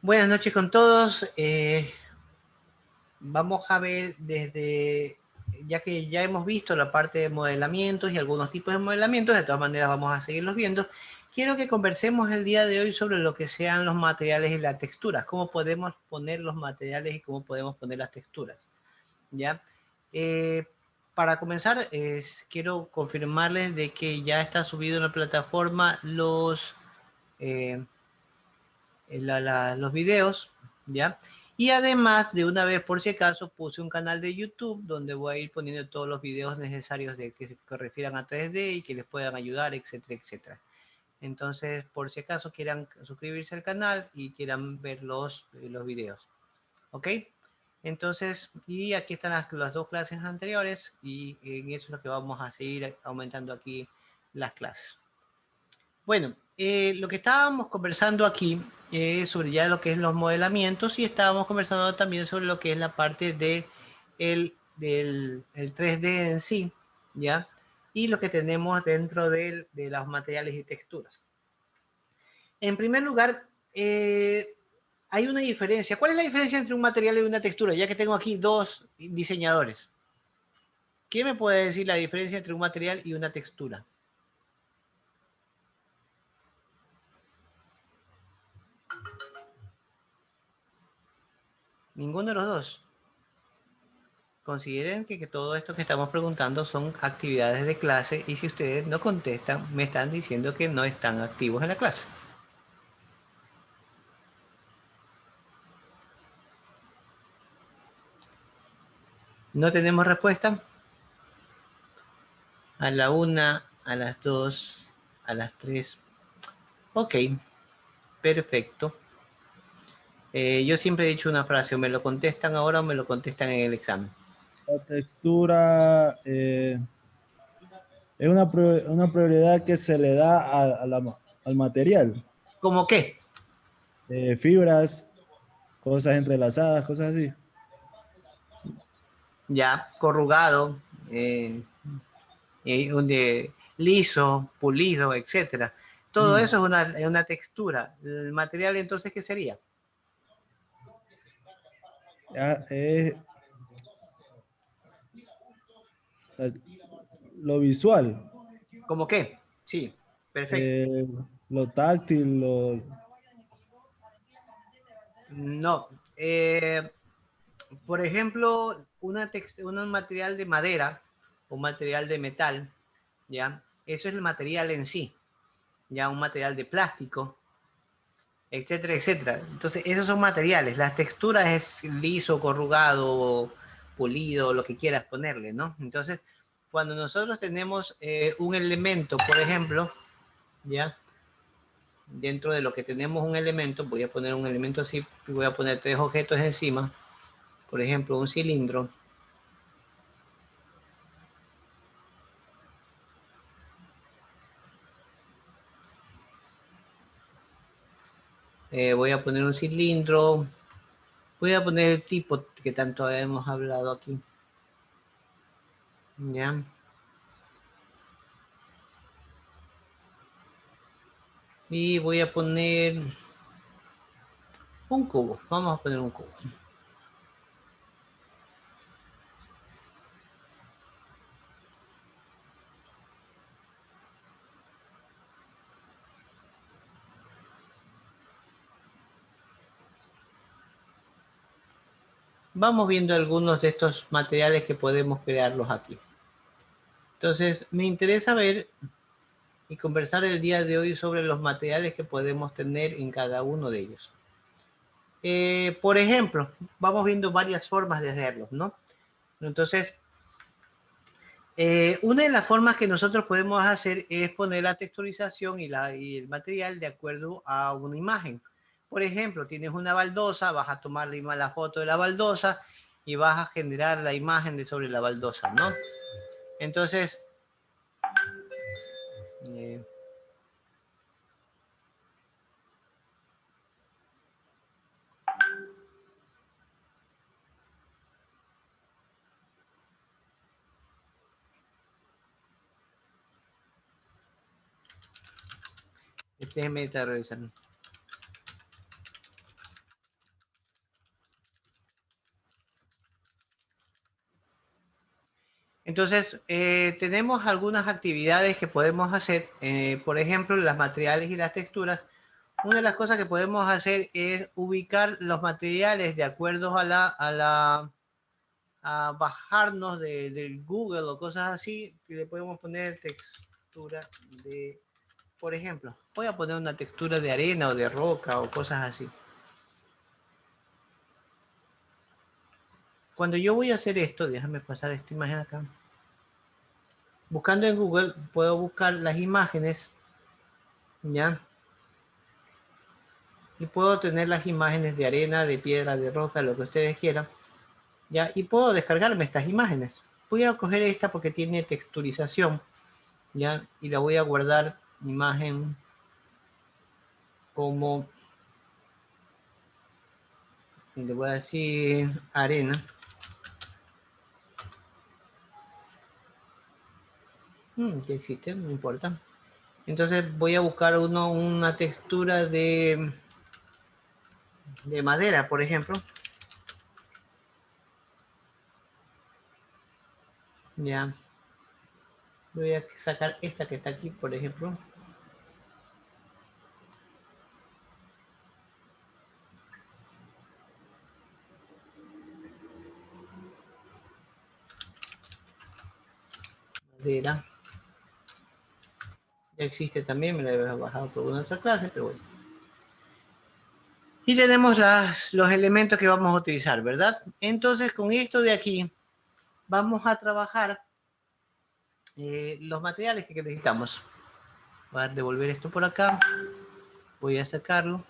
Buenas noches con todos. Vamos a ver ya que ya hemos visto la parte de modelamientos y algunos tipos de modelamientos, de todas maneras vamos a seguirlos viendo. Quiero que conversemos el día de hoy sobre lo que sean los materiales y las texturas, cómo podemos poner los materiales y cómo podemos poner las texturas. ¿Ya? Para comenzar, quiero confirmarles de que ya está subido en la plataforma los videos, ¿ya? Y además, de una vez por si acaso, puse un canal de YouTube donde voy a ir poniendo todos los videos necesarios que se refieran a 3D y que les puedan ayudar, etcétera, etcétera. Entonces, por si acaso quieran suscribirse al canal y quieran ver los videos. ¿Ok? Entonces, y aquí están las dos clases anteriores y en eso es lo que vamos a seguir aumentando aquí las clases. Bueno, lo que estábamos conversando aquí es sobre ya lo que es los modelamientos y estábamos conversando también sobre lo que es la parte del 3D en sí, ¿ya? Y lo que tenemos dentro de los materiales y texturas. En primer lugar, hay una diferencia. ¿Cuál es la diferencia entre un material y una textura? Ya que tengo aquí dos diseñadores. ¿Quién me puede decir la diferencia entre un material y una textura? Ninguno de los dos. Consideren que todo esto que estamos preguntando son actividades de clase y si ustedes no contestan, me están diciendo que no están activos en la clase. ¿No tenemos respuesta? A la 1, a las 2, a las 3. Ok, perfecto. Yo siempre he dicho una frase, o me lo contestan ahora o me lo contestan en el examen. La textura es una prioridad que se le da al material. ¿Cómo qué? Fibras, cosas entrelazadas, cosas así. Ya, corrugado, liso, pulido, etcétera. Todo Mm. eso es una textura. ¿El material entonces qué sería? Ya, lo visual, ¿Cómo qué? Sí, perfecto. eh, lo táctil, No. Por ejemplo, un material de madera o material de metal, ¿ya? Eso es el material en sí, ya un material de plástico, etcétera, etcétera. Entonces, esos son materiales. Las texturas es liso, corrugado, pulido, lo que quieras ponerle, ¿no? Entonces, cuando nosotros tenemos un elemento, por ejemplo, ¿ya? Dentro de lo que tenemos un elemento, voy a poner un elemento así, voy a poner tres objetos encima, por ejemplo, un cilindro. Voy a poner un cilindro, voy a poner el tipo que tanto hemos hablado aquí. ¿Ya? Y voy a poner un cubo, vamos a poner un cubo. Vamos viendo algunos de estos materiales que podemos crearlos aquí. Entonces, me interesa ver y conversar el día de hoy sobre los materiales que podemos tener en cada uno de ellos. Por ejemplo, vamos viendo varias formas de hacerlos, ¿no? Entonces, una de las formas que nosotros podemos hacer es poner la texturización y el material de acuerdo a una imagen. Por ejemplo, tienes una baldosa, vas a tomar la foto de la baldosa y vas a generar la imagen sobre la baldosa, ¿no? Entonces, déjeme estar revisando. Entonces, tenemos algunas actividades que podemos hacer, por ejemplo, los materiales y las texturas. Una de las cosas que podemos hacer es ubicar los materiales de acuerdo a bajarnos del Google o cosas así, que le podemos poner textura de, por ejemplo, voy a poner una textura de arena o de roca o cosas así. Cuando yo voy a hacer esto, déjame pasar esta imagen acá. Buscando en Google, puedo buscar las imágenes, ¿ya? Y puedo tener las imágenes de arena, de piedra, de roca, lo que ustedes quieran, ¿ya? Y puedo descargarme estas imágenes. Voy a coger esta porque tiene texturización, ¿ya? Y la voy a guardar imagen como, le voy a decir arena. Que existe, no importa. Entonces voy a buscar una textura de madera, por ejemplo. Ya. Voy a sacar esta que está aquí, por ejemplo. Madera. Ya existe también, me la he bajado por una otra clase, pero bueno. Y tenemos los elementos que vamos a utilizar, ¿verdad? Entonces, con esto de aquí, vamos a trabajar los materiales que necesitamos. Voy a devolver esto por acá. Voy a sacarlo.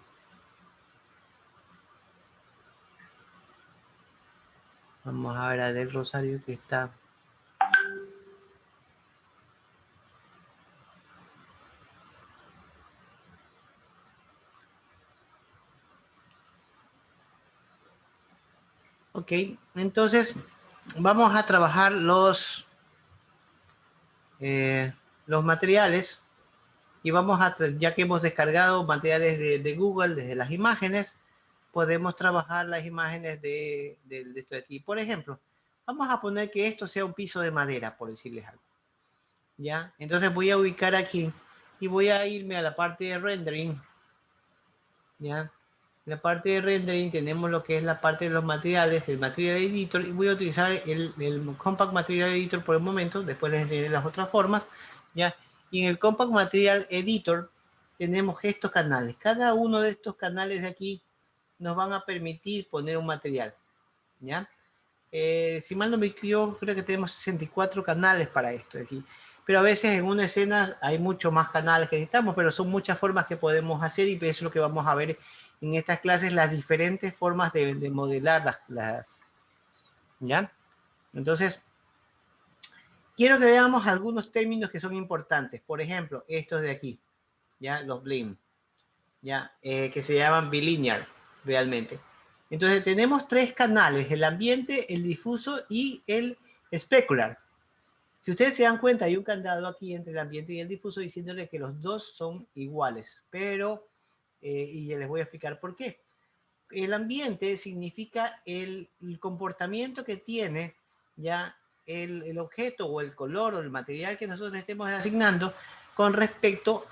Vamos a ver a Del Rosario que está. Ok, entonces vamos a trabajar los materiales y vamos a, ya que hemos descargado materiales de Google desde las imágenes, podemos trabajar las imágenes de esto de aquí. Por ejemplo, vamos a poner que esto sea un piso de madera, por decirles algo. ¿Ya? Entonces voy a ubicar aquí y voy a irme a la parte de rendering. ¿Ya? En la parte de rendering tenemos lo que es la parte de los materiales, el Material Editor, y voy a utilizar el Compact Material Editor por el momento, después les enseñaré las otras formas, ¿ya? Y en el Compact Material Editor tenemos estos canales. Cada uno de estos canales de aquí nos van a permitir poner un material, ¿ya? Si mal no me equivoco, creo que tenemos 64 canales para esto de aquí. Pero a veces en una escena hay muchos más canales que necesitamos, pero son muchas formas que podemos hacer y eso es lo que vamos a ver en estas clases, las diferentes formas de modelar ¿ya? Entonces, quiero que veamos algunos términos que son importantes. Por ejemplo, estos de aquí, ¿ya? Los BLIM, ¿ya? Que se llaman bilinear, realmente. Entonces, tenemos tres canales, el ambiente, el difuso y el specular. Si ustedes se dan cuenta, hay un candado aquí entre el ambiente y el difuso diciéndole que los dos son iguales, pero, y les voy a explicar por qué. El ambiente significa el comportamiento que tiene ya el objeto o el color o el material que nosotros estemos asignando con respecto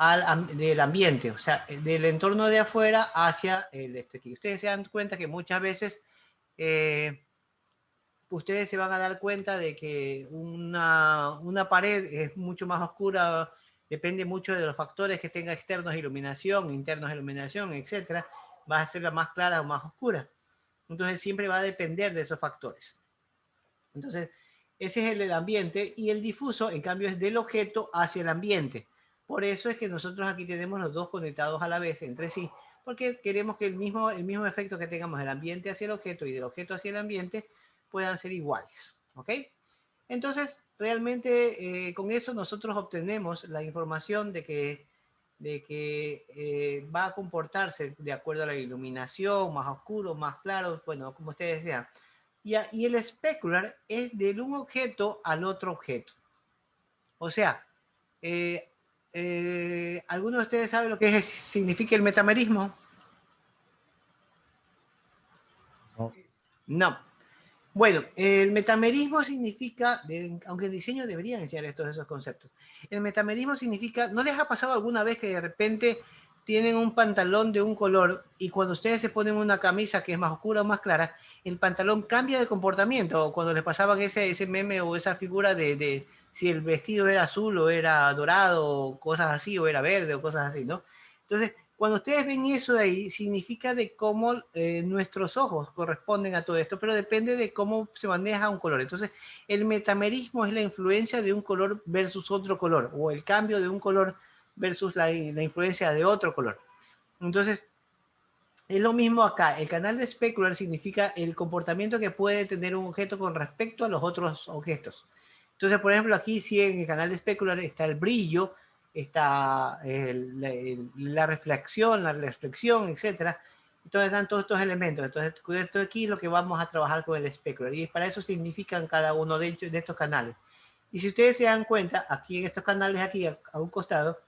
del ambiente, o sea, del entorno de afuera hacia el este aquí. Ustedes se dan cuenta que muchas veces ustedes se van a dar cuenta de que una pared es mucho más oscura, depende mucho de los factores que tenga externos iluminación, internos iluminación, etcétera, va a ser la más clara o más oscura. Entonces siempre va a depender de esos factores. Entonces, ese es el ambiente y el difuso, en cambio, es del objeto hacia el ambiente. Por eso es que nosotros aquí tenemos los dos conectados a la vez entre sí, porque queremos que el mismo efecto que tengamos del ambiente hacia el objeto y del objeto hacia el ambiente puedan ser iguales. ¿Ok? Entonces, realmente con eso nosotros obtenemos la información de que va a comportarse de acuerdo a la iluminación, más oscuro, más claro, bueno, como ustedes desean. Y el specular es de un objeto al otro objeto. O sea, ¿alguno de ustedes sabe lo que significa el metamerismo? No. No. Bueno, el metamerismo significa, aunque el diseño debería enseñar todos esos conceptos, el metamerismo significa, ¿no les ha pasado alguna vez que de repente tienen un pantalón de un color y cuando ustedes se ponen una camisa que es más oscura o más clara, el pantalón cambia de comportamiento? O cuando les pasaban ese meme o esa figura de si el vestido era azul o era dorado o cosas así, o era verde o cosas así, ¿no? Entonces, cuando ustedes ven eso de ahí, significa de cómo nuestros ojos corresponden a todo esto, pero depende de cómo se maneja un color. Entonces, el metamerismo es la influencia de un color versus otro color, o el cambio de un color versus la influencia de otro color. Entonces, es lo mismo acá. El canal de specular significa el comportamiento que puede tener un objeto con respecto a los otros objetos. Entonces, por ejemplo, aquí sí en el canal de specular está el brillo, está la reflexión, etcétera. Entonces están todos estos elementos. Entonces, con esto aquí es lo que vamos a trabajar con el specular. Y para eso significan cada uno de estos canales. Y si ustedes se dan cuenta, aquí en estos canales, aquí a un costado,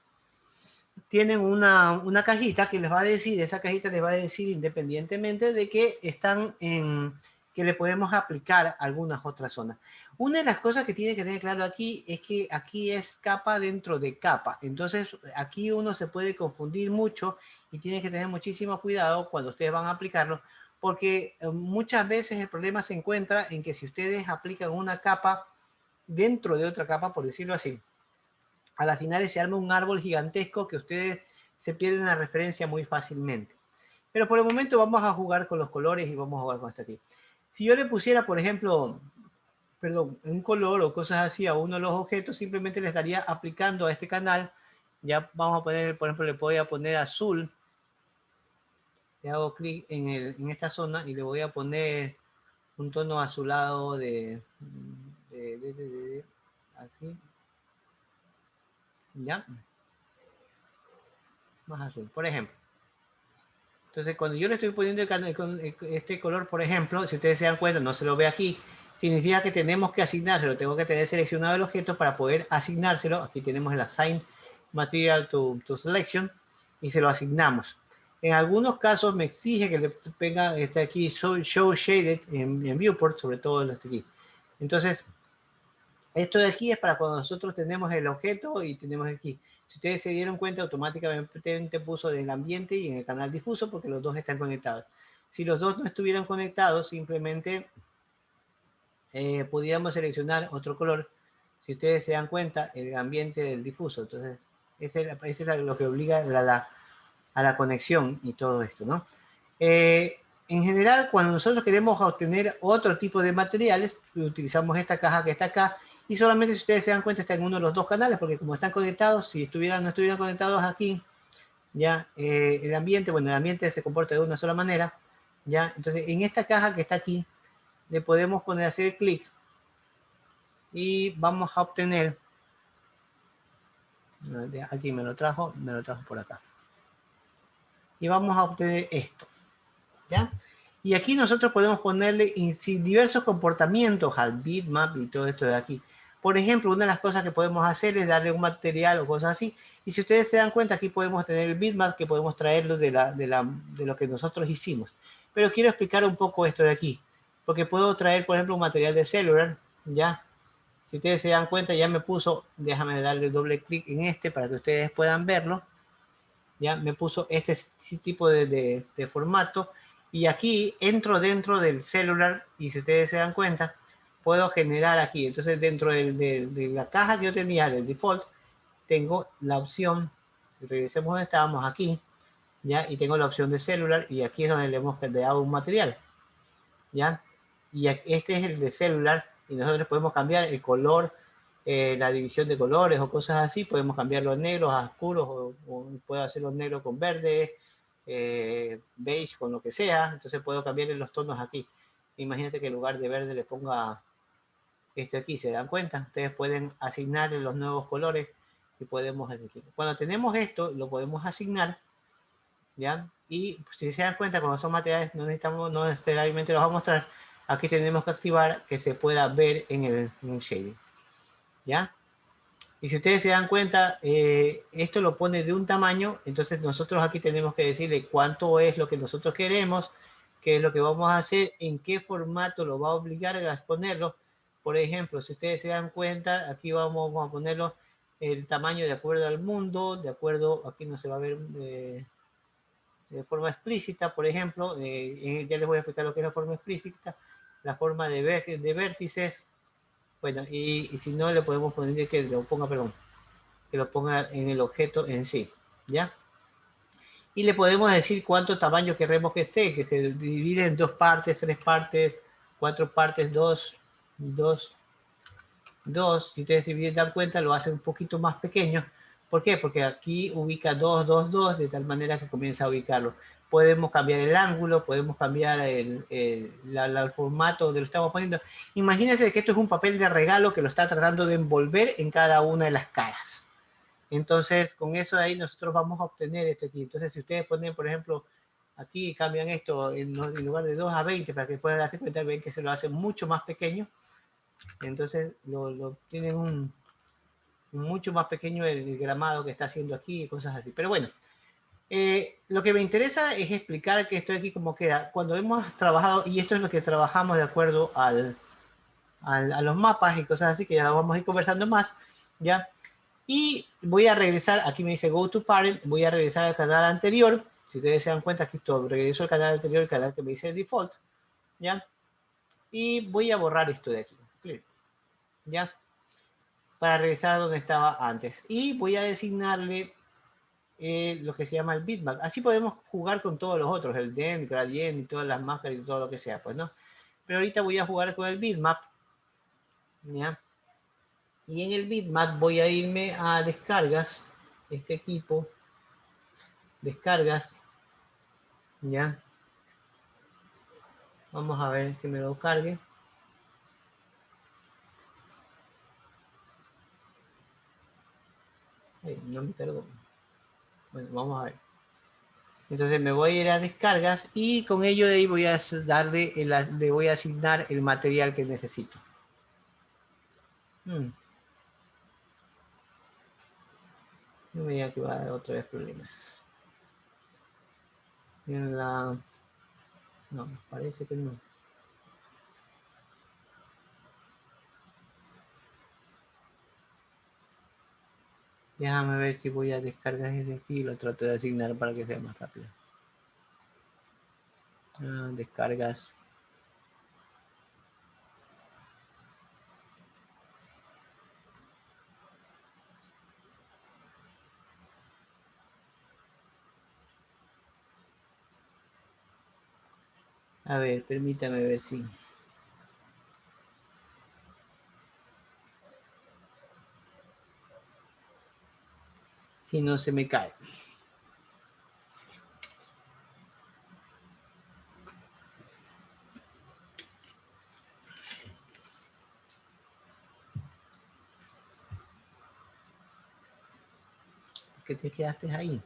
tienen una cajita que les va a decir, esa cajita les va a decir independientemente de que están en, que le podemos aplicar algunas otras zonas. Una de las cosas que tiene que tener claro aquí es que aquí es capa dentro de capa. Entonces aquí uno se puede confundir mucho y tiene que tener muchísimo cuidado cuando ustedes van a aplicarlo, porque muchas veces el problema se encuentra en que si ustedes aplican una capa dentro de otra capa, por decirlo así, a la final se arma un árbol gigantesco que ustedes se pierden la referencia muy fácilmente. Pero por el momento vamos a jugar con los colores y vamos a jugar con esto aquí. Si yo le pusiera, por ejemplo, perdón, un color o cosas así a uno de los objetos, simplemente le estaría aplicando a este canal. Ya vamos a poner, por ejemplo, le voy a poner azul. Le hago clic en esta zona y le voy a poner un tono azulado así. ¿Ya? Más azul, por ejemplo. Entonces, cuando yo le estoy poniendo este color, por ejemplo, si ustedes se dan cuenta, no se lo ve aquí, significa que tenemos que asignárselo. Tengo que tener seleccionado el objeto para poder asignárselo. Aquí tenemos el Assign Material to Selection y se lo asignamos. En algunos casos me exige que le ponga aquí Show Shaded en Viewport, sobre todo en este aquí. Entonces, esto de aquí es para cuando nosotros tenemos el objeto y tenemos aquí. Si ustedes se dieron cuenta, automáticamente puso en el ambiente y en el canal difuso porque los dos están conectados. Si los dos no estuvieran conectados, simplemente pudiéramos seleccionar otro color. Si ustedes se dan cuenta, el ambiente del difuso. Entonces, ese es lo que obliga a la conexión y todo esto, ¿no? En general, cuando nosotros queremos obtener otro tipo de materiales, utilizamos esta caja que está acá. Y solamente si ustedes se dan cuenta está en uno de los dos canales, porque como están conectados, si no estuvieran conectados aquí, ya el ambiente se comporta de una sola manera, ya. Entonces en esta caja que está aquí, le podemos poner hacer clic y vamos a obtener, aquí me lo trajo por acá. Y vamos a obtener esto, ¿ya? Y aquí nosotros podemos ponerle diversos comportamientos al bitmap y todo esto de aquí. Por ejemplo, una de las cosas que podemos hacer es darle un material o cosas así. Y si ustedes se dan cuenta, aquí podemos tener el bitmap que podemos traerlo de lo que nosotros hicimos. Pero quiero explicar un poco esto de aquí. Porque puedo traer, por ejemplo, un material de Cellular, ¿ya? Si ustedes se dan cuenta, ya me puso, déjame darle doble clic en este para que ustedes puedan verlo. Ya me puso este tipo de formato. Y aquí entro dentro del celular y si ustedes se dan cuenta, puedo generar aquí. Entonces dentro de la caja que yo tenía, del default, tengo la opción, regresemos donde estábamos aquí, ¿ya? Y tengo la opción de celular y aquí es donde le hemos creado un material, ¿ya? Y este es el de celular y nosotros podemos cambiar el color, la división de colores o cosas así, podemos cambiarlo a negros, a oscuros, o puedo hacerlo negro con verde, beige, con lo que sea. Entonces puedo cambiarle los tonos aquí. Imagínate que en lugar de verde le ponga este aquí, ¿se dan cuenta? Ustedes pueden asignarle los nuevos colores y podemos elegir. Cuando tenemos esto, lo podemos asignar, ¿ya? Y si se dan cuenta, cuando son materiales, no necesariamente los va a mostrar. Aquí tenemos que activar que se pueda ver en el shading, ¿ya? Y si ustedes se dan cuenta, esto lo pone de un tamaño, entonces nosotros aquí tenemos que decirle cuánto es lo que nosotros queremos qué es lo que vamos a hacer, en qué formato lo va a obligar a exponerlo. Por ejemplo, si ustedes se dan cuenta, aquí vamos a ponerlo el tamaño de acuerdo al mundo, de acuerdo, aquí no se va a ver de forma explícita, por ejemplo, ya les voy a explicar lo que es la forma explícita, la forma de vértices, bueno, y si no le podemos poner que lo ponga, perdón, que lo ponga en el objeto en sí, ¿ya? Y le podemos decir cuánto tamaño queremos que esté, que se divide en 2 partes, 3 partes, 4 partes, 2, 2, 2. Si ustedes se dan cuenta, lo hace un poquito más pequeño. ¿Por qué? Porque aquí ubica 2, 2, 2, de tal manera que comienza a ubicarlo. Podemos cambiar el ángulo, podemos cambiar el formato donde lo estamos poniendo. Imagínense que esto es un papel de regalo que lo está tratando de envolver en cada una de las caras. Entonces, con eso ahí nosotros vamos a obtener esto aquí. Entonces, si ustedes ponen, por ejemplo, aquí cambian esto en lugar de 2 a 20 para que puedan darse cuenta, ven que se lo hace mucho más pequeño. Entonces, lo tienen un mucho más pequeño el gramado que está haciendo aquí y cosas así. Pero bueno, lo que me interesa es explicar que esto aquí como queda. Cuando hemos trabajado, y esto es lo que trabajamos de acuerdo a los mapas y cosas así, que ya lo vamos a ir conversando más, ¿ya? Y voy a regresar, aquí me dice Go to Parent, voy a regresar al canal anterior. Si ustedes se dan cuenta, aquí todo, regreso al canal anterior, el canal que me dice Default, ¿ya? Y voy a borrar esto de aquí, ¿ya? Para regresar a donde estaba antes. Y voy a designarle lo que se llama el bitmap. Así podemos jugar con todos los otros, el DEN, Gradient y todas las máscaras y todo lo que sea, pues, ¿no? Pero ahorita voy a jugar con el bitmap, ¿ya? Y en el bitmap voy a irme a descargas, este equipo, descargas, ¿ya? Vamos a ver que me lo cargue. Ay, no me cargó. Bueno, vamos a ver. Entonces me voy a ir a descargas y con ello de ahí voy a darle, le voy a asignar el material que necesito. No me diga que va a dar otra vez problemas. En la... No, parece que no. Déjame ver si voy a descargar desde aquí y lo trato de asignar para que sea más rápido. Descargas. A ver, permítame ver si... Si no se me cae. ¿Por qué te quedaste ahí?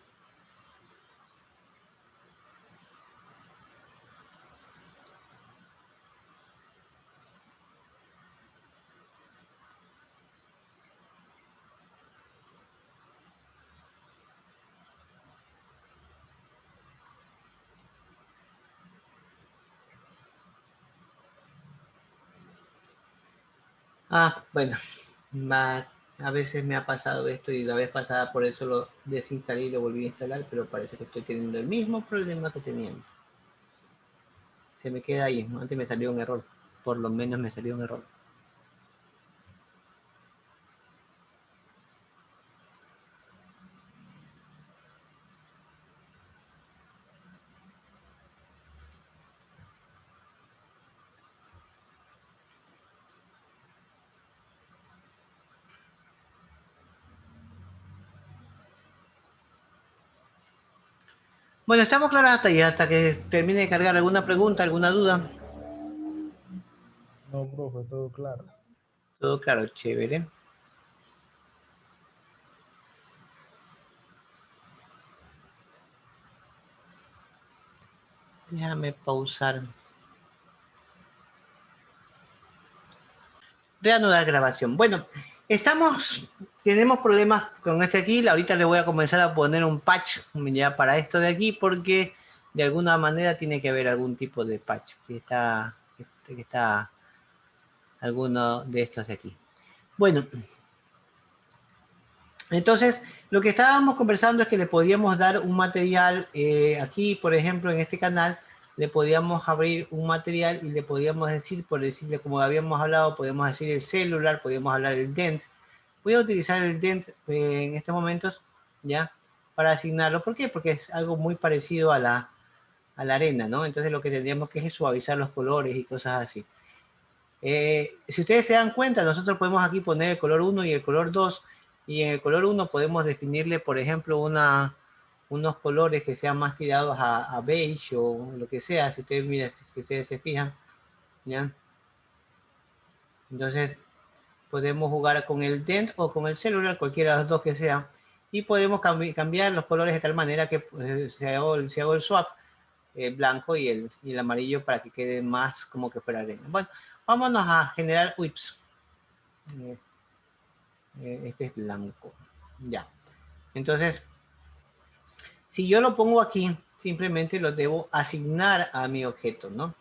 Bueno, a veces me ha pasado esto y la vez pasada por eso lo desinstalé y lo volví a instalar, pero parece que estoy teniendo el mismo problema que tenía antes. Se me queda ahí, ¿no? Antes me salió un error, por lo menos me salió un error. Bueno, estamos claros hasta ahí, hasta que termine de cargar alguna pregunta, alguna duda. No, profe, todo claro. Todo claro, chévere. Déjame pausar. Reanudar grabación. Bueno, tenemos problemas con este aquí. Ahorita le voy a comenzar a poner un patch ya para esto de aquí porque de alguna manera tiene que haber algún tipo de patch que está alguno de estos de aquí. Bueno, entonces lo que estábamos conversando es que le podíamos dar un material aquí, por ejemplo, en este canal, le podíamos abrir un material y le podíamos decir, por decirle, como habíamos hablado, podemos decir el celular, podíamos hablar el dent. Voy a utilizar el dent en estos momentos, ¿ya? Para asignarlo. ¿Por qué? Porque es algo muy parecido a la arena, ¿no? Entonces lo que tendríamos que es suavizar los colores y cosas así. Si ustedes se dan cuenta, nosotros podemos aquí poner el color 1 y el color 2, y en el color 1 podemos definirle, por ejemplo, unos colores que sean más tirados a beige o lo que sea, si ustedes, miren, si ustedes se fijan, ¿ya? Entonces podemos jugar con el dent o con el celular, cualquiera de los dos que sea, y podemos cambiar los colores de tal manera que se hago el swap, blanco y el amarillo para que quede más como que fuera arena. Bueno, vámonos a generar whips. Este es blanco. Ya. Entonces, si yo lo pongo aquí, simplemente lo debo asignar a mi objeto, ¿no?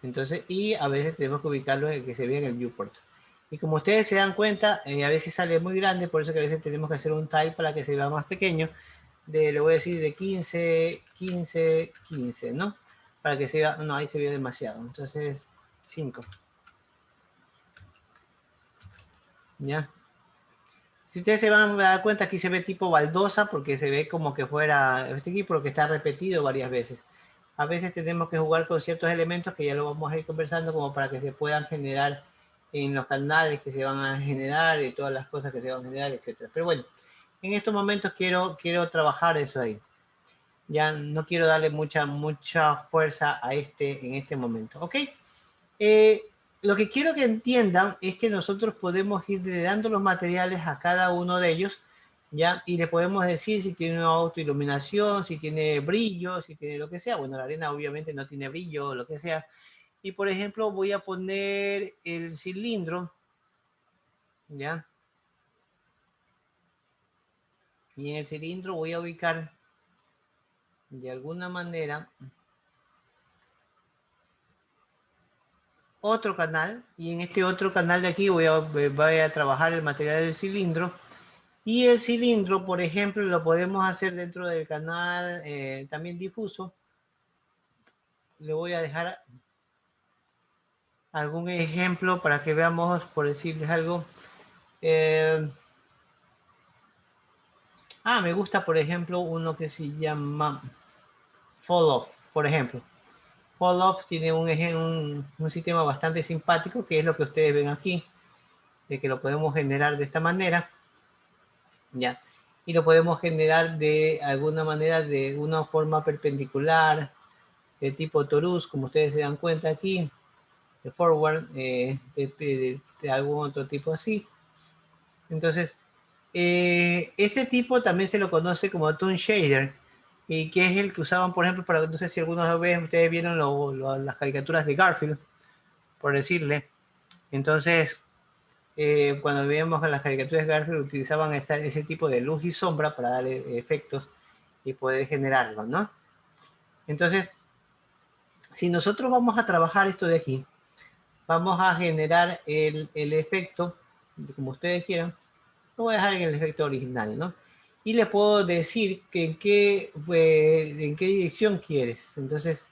Entonces, y a veces tenemos que ubicarlo en que se vea en el viewport. Y como ustedes se dan cuenta, a veces sale muy grande, por eso que a veces tenemos que hacer un tile para que se vea más pequeño. Le voy a decir de 15, 15, 15, ¿no? Para que se vea, no, ahí se ve demasiado. Entonces, 5. ¿Ya? Si ustedes se van a dar cuenta, aquí se ve tipo baldosa porque se ve como que fuera este equipo que está repetido varias veces. A veces tenemos que jugar con ciertos elementos que ya lo vamos a ir conversando como para que se puedan generar en los canales que se van a generar y todas las cosas que se van a generar, etc. Pero bueno, en estos momentos quiero trabajar eso ahí. Ya no quiero darle mucha fuerza a en este momento. ¿Ok? Lo que quiero que entiendan es que nosotros podemos ir dando los materiales a cada uno de ellos, ¿ya? Y le podemos decir si tiene una autoiluminación, si tiene brillo, si tiene lo que sea. Bueno, la arena obviamente no tiene brillo, lo que sea. Y por ejemplo, voy a poner el cilindro, ¿ya? Y en el cilindro voy a ubicar de alguna manera otro canal. Y en este otro canal de aquí voy a trabajar el material del cilindro. Y el cilindro, por ejemplo, lo podemos hacer dentro del canal también difuso. Le voy a dejar algún ejemplo para que veamos, por decirles algo. Me gusta, por ejemplo, uno que se llama Fall Off, por ejemplo. Fall Off tiene un sistema bastante simpático, que es lo que ustedes ven aquí, de que lo podemos generar de esta manera. ¿Ya? Y lo podemos generar de alguna manera de una forma perpendicular, de tipo torus, como ustedes se dan cuenta aquí, de forward, de algún otro tipo así. Entonces, este tipo también se lo conoce como Toon Shader, y que es el que usaban, por ejemplo, para, no sé si alguna vez ustedes vieron las caricaturas de Garfield, por decirle. Entonces, cuando veíamos las caricaturas de Garfield, utilizaban ese tipo de luz y sombra para darle efectos y poder generarlo, ¿no? Entonces, si nosotros vamos a trabajar esto de aquí, vamos a generar el efecto, como ustedes quieran, lo voy a dejar en el efecto original, ¿no? Y le puedo decir que en qué dirección quieres. Entonces,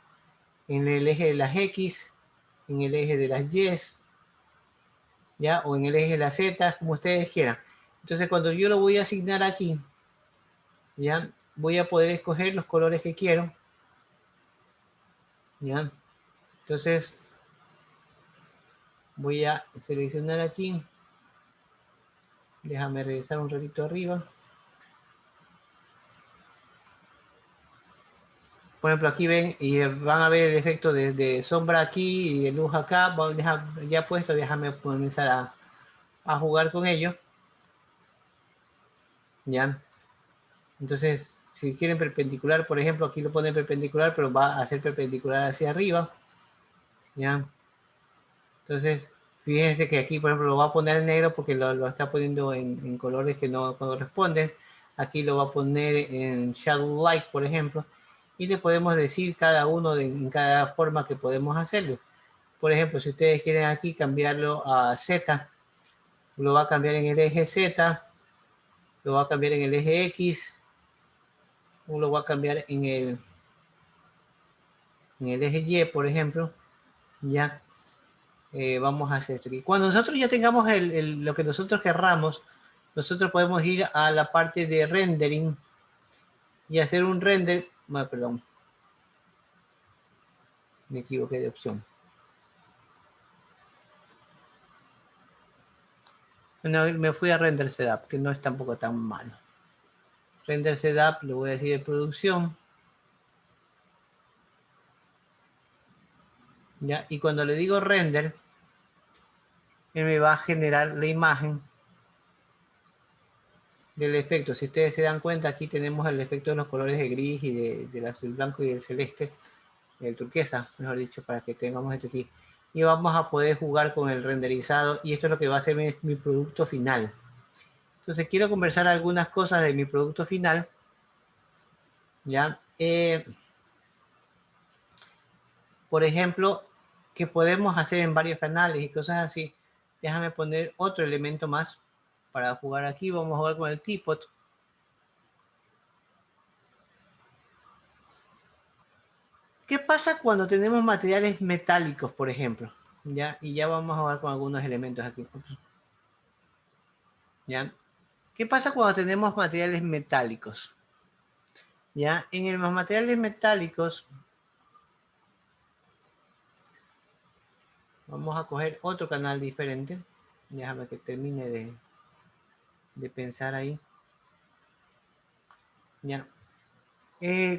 en el eje de las X, en el eje de las Y, ¿ya? O en el eje de las Z, como ustedes quieran. Entonces, cuando yo lo voy a asignar aquí, ¿ya? Voy a poder escoger los colores que quiero, ¿ya? Entonces, voy a seleccionar aquí. Déjame regresar un ratito arriba. Por ejemplo, aquí ven y van a ver el efecto de sombra aquí y de luz acá. Ya puesto, déjame comenzar a jugar con ello. ¿Ya? Entonces, si quieren perpendicular, por ejemplo, aquí lo ponen perpendicular, pero va a ser perpendicular hacia arriba. ¿Ya? Entonces, fíjense que aquí, por ejemplo, lo va a poner en negro porque lo está poniendo en colores que no corresponden. Aquí lo va a poner en Shadow Light, por ejemplo, y le podemos decir cada uno en cada forma que podemos hacerlo. Por ejemplo, si ustedes quieren aquí cambiarlo a Z, lo va a cambiar en el eje Z, lo va a cambiar en el eje X, o lo va a cambiar en el eje Y, por ejemplo. Ya, vamos a hacer esto aquí. Cuando nosotros ya tengamos lo que nosotros querramos, nosotros podemos ir a la parte de rendering y hacer un render. Bueno, perdón, me equivoqué de opción. Bueno, me fui a render setup, que no es tampoco tan malo. Render setup, lo voy a decir de producción. ¿Ya? Y cuando le digo render, él me va a generar la imagen del efecto. Si ustedes se dan cuenta, aquí tenemos el efecto de los colores de gris y del azul blanco y del celeste, el turquesa, mejor dicho, para que tengamos esto aquí. Y vamos a poder jugar con el renderizado y esto es lo que va a ser mi producto final. Entonces quiero conversar algunas cosas de mi producto final. ¿Ya? Por ejemplo, que podemos hacer en varios canales y cosas así. Déjame poner otro elemento más para jugar aquí. Vamos a jugar con el teapot. ¿Qué pasa cuando tenemos materiales metálicos, por ejemplo? ¿Ya? Y ya vamos a jugar con algunos elementos aquí. ¿Ya? ¿Qué pasa cuando tenemos materiales metálicos? ¿Ya? En los materiales metálicos vamos a coger otro canal diferente. Déjame que termine de pensar ahí. ¿Ya?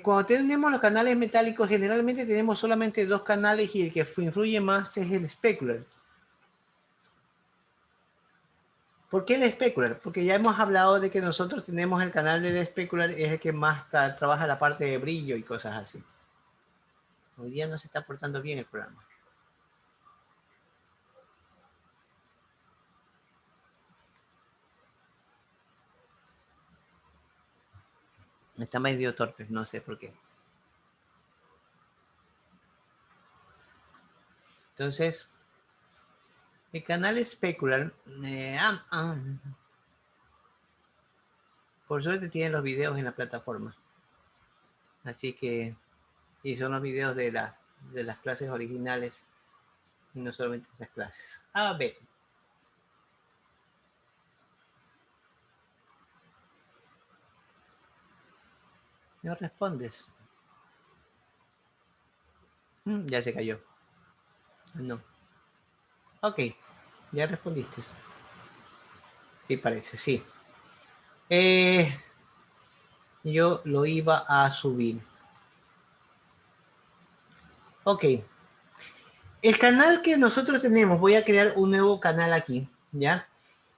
Cuando tenemos los canales metálicos, generalmente tenemos solamente dos canales y el que influye más es el specular. ¿Por qué el specular? Porque ya hemos hablado de que nosotros tenemos el canal del specular, es el que más trabaja la parte de brillo y cosas así. Hoy día no se está portando bien el programa. Está medio torpe, no sé por qué. Entonces, el canal specular, por suerte tiene los videos en la plataforma. Así que, y son los videos de las clases originales y no solamente estas clases. A ver. No respondes. Ya se cayó. No. Ok, ya respondiste. Sí, parece, sí. Yo lo iba a subir. Ok. El canal que nosotros tenemos, voy a crear un nuevo canal aquí, ¿ya?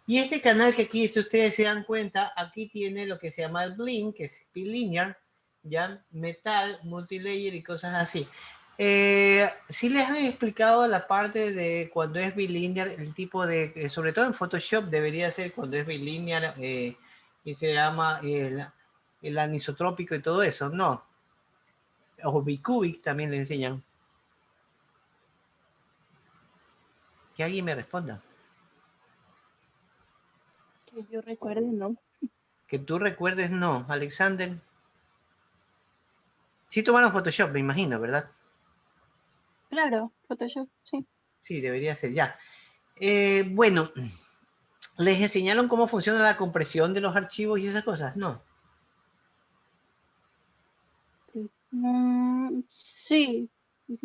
Y este canal que aquí, si ustedes se dan cuenta, aquí tiene lo que se llama el Blink, que es bilinear, ¿ya? Metal, multilayer y cosas así. Sí les han explicado la parte de cuando es bilinear, el tipo de, sobre todo en Photoshop debería ser cuando es bilinear, y se llama el anisotrópico y todo eso, ¿no? O bicubic también le enseñan. Que alguien me responda. Que yo recuerde, ¿no? Que tú recuerdes, no, Alexander. Sí tomaron Photoshop, me imagino, ¿verdad? Claro, Photoshop, sí. Sí, debería ser ya. Bueno, ¿les enseñaron cómo funciona la compresión de los archivos y esas cosas? No. Pues, sí,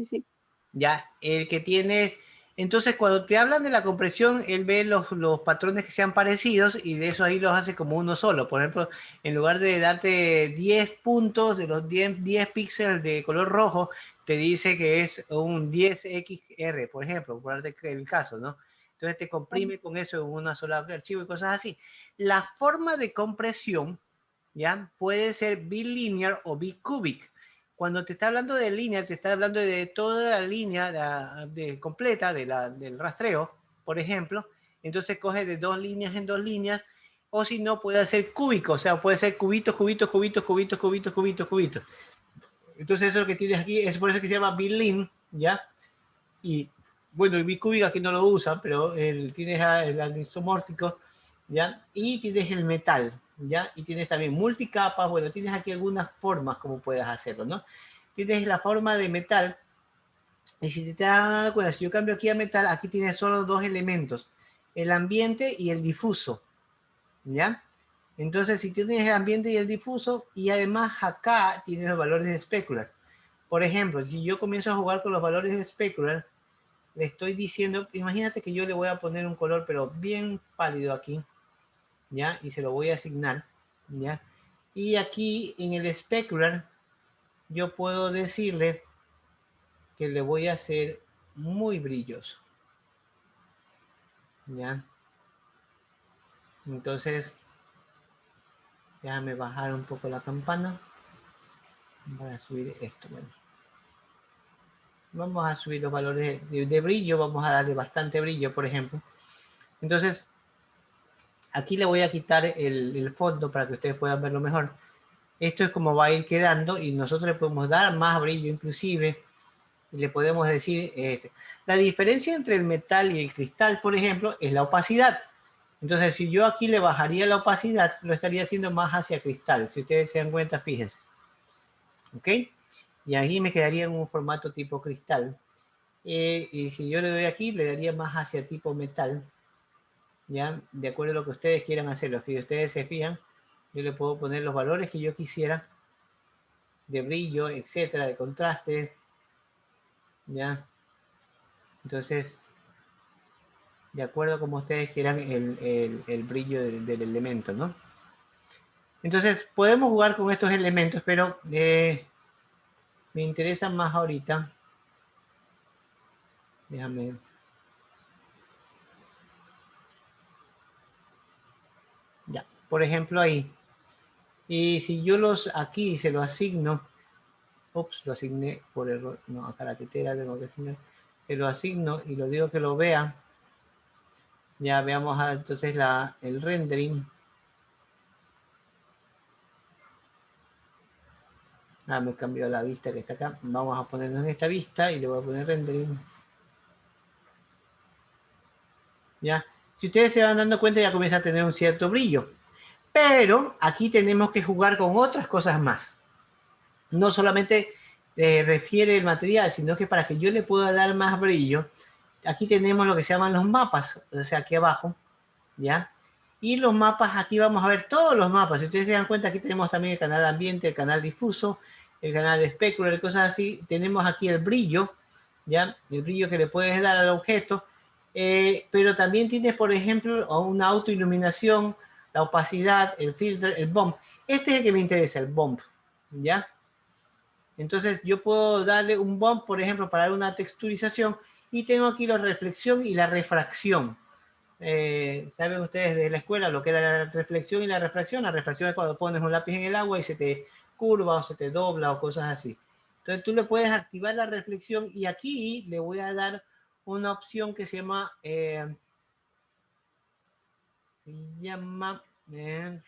sí. Ya, el que tiene... Entonces, cuando te hablan de la compresión, él ve los patrones que sean parecidos y de eso ahí los hace como uno solo. Por ejemplo, en lugar de darte 10 puntos de los 10 píxeles de color rojo, te dice que es un 10XR, por ejemplo, por darte el caso, ¿no? Entonces te comprime con eso en una sola archivo y cosas así. La forma de compresión, ¿ya? Puede ser bilinear o bicubic. Cuando te está hablando de línea, te está hablando de toda la línea completa del rastreo, por ejemplo. Entonces coge de 2 líneas en 2 líneas O si no, puede ser cúbico, o sea, puede ser cubitos, cubitos, cubitos, cubitos, cubitos, cubitos, cubitos. Entonces eso lo que tienes aquí es por eso que se llama Bilin, ¿ya? Y bueno, el bicúbico aquí no lo usan, pero tienes el anisomórfico, ¿ya? Y tienes el metal, ¿ya? Y tienes también multicapas, bueno, tienes aquí algunas formas como puedes hacerlo, ¿no? Tienes la forma de metal, y si te das dando cuenta, si yo cambio aquí a metal, aquí tienes solo dos elementos, el ambiente y el difuso, ¿ya? Entonces, si tienes el ambiente y el difuso, y además acá tienes los valores de specular. Por ejemplo, si yo comienzo a jugar con los valores de specular, le estoy diciendo, imagínate que yo le voy a poner un color, pero bien pálido aquí, ¿ya? Y se lo voy a asignar, ¿ya? Y aquí en el specular, yo puedo decirle que le voy a hacer muy brilloso, ¿ya? Entonces, déjame bajar un poco la campana para subir esto, bueno. Vamos a subir los valores de brillo, vamos a darle bastante brillo, por ejemplo. Entonces, aquí le voy a quitar el fondo para que ustedes puedan verlo mejor. Esto es como va a ir quedando y nosotros le podemos dar más brillo inclusive. Y le podemos decir, la diferencia entre el metal y el cristal, por ejemplo, es la opacidad. Entonces, si yo aquí le bajaría la opacidad, lo estaría haciendo más hacia cristal. Si ustedes se dan cuenta, fíjense. ¿Ok? Y ahí me quedaría en un formato tipo cristal. Y si yo le doy aquí, le daría más hacia tipo metal. ¿Ya? De acuerdo a lo que ustedes quieran hacerlo. Si ustedes se fijan, yo le puedo poner los valores que yo quisiera de brillo, etcétera, de contraste. ¿Ya? Entonces, de acuerdo a como ustedes quieran el brillo del elemento, ¿no? Entonces, podemos jugar con estos elementos, pero me interesa más ahorita. Déjame. Ya, por ejemplo ahí. Y si yo aquí se lo asigno, ups, lo asigné por error, no, acá la tetera tengo que asignar, se lo asigno y lo digo que lo vea. Ya veamos entonces el rendering. Me cambió la vista que está acá. Vamos a ponernos en esta vista y le voy a poner rendering. ¿Ya? Si ustedes se van dando cuenta, ya comienza a tener un cierto brillo. Pero aquí tenemos que jugar con otras cosas más. No solamente refiere el material, sino que para que yo le pueda dar más brillo, aquí tenemos lo que se llaman los mapas, o sea, aquí abajo, ¿ya? Y los mapas, aquí vamos a ver todos los mapas. Si ustedes se dan cuenta, aquí tenemos también el canal ambiente, el canal difuso, el canal de specular y cosas así. Tenemos aquí el brillo, ¿ya? El brillo que le puedes dar al objeto. Pero también tienes, por ejemplo, una autoiluminación, la opacidad, el filtro, el bump. Este es el que me interesa, el bump, ¿ya? Entonces yo puedo darle un bump, por ejemplo, para dar una texturización y tengo aquí la reflexión y la refracción. ¿Saben ustedes de la escuela lo que era la reflexión y la refracción? La refracción es cuando pones un lápiz en el agua y se te curva o se te dobla o cosas así. Entonces tú le puedes activar la reflexión y aquí le voy a dar una opción que se llama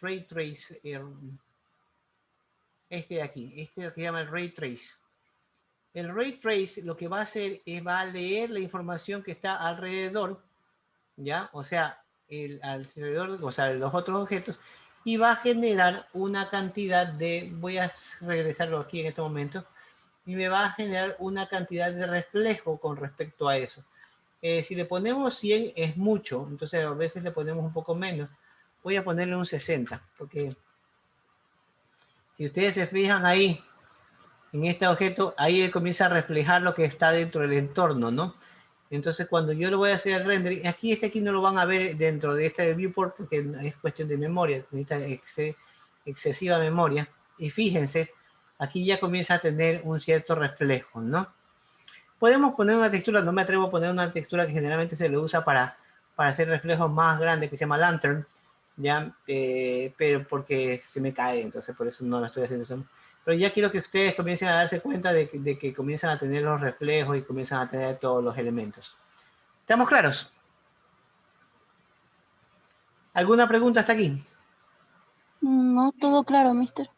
Ray Trace. Este de aquí, este es lo que se llama el Ray Trace. El Ray Trace lo que va a hacer es va a leer la información que está alrededor, ¿ya? O sea, alrededor, o sea, los otros objetos, y va a generar una cantidad de, voy a regresarlo aquí en este momento, y me va a generar una cantidad de reflejo con respecto a eso. Si le ponemos 100 es mucho, entonces a veces le ponemos un poco menos. Voy a ponerle un 60, porque si ustedes se fijan ahí, en este objeto, ahí él comienza a reflejar lo que está dentro del entorno, ¿no? Entonces, cuando yo lo voy a hacer el rendering, aquí no lo van a ver dentro de este viewport porque es cuestión de memoria, necesita excesiva memoria. Y fíjense, aquí ya comienza a tener un cierto reflejo, ¿no? Podemos poner una textura, no me atrevo a poner una textura que generalmente se le usa para hacer reflejos más grandes, que se llama lantern, ¿ya? Pero porque se me cae, entonces por eso no lo estoy haciendo eso. Pero ya quiero que ustedes comiencen a darse cuenta de que comienzan a tener los reflejos y comienzan a tener todos los elementos. ¿Estamos claros? ¿Alguna pregunta hasta aquí? No, todo claro, mister.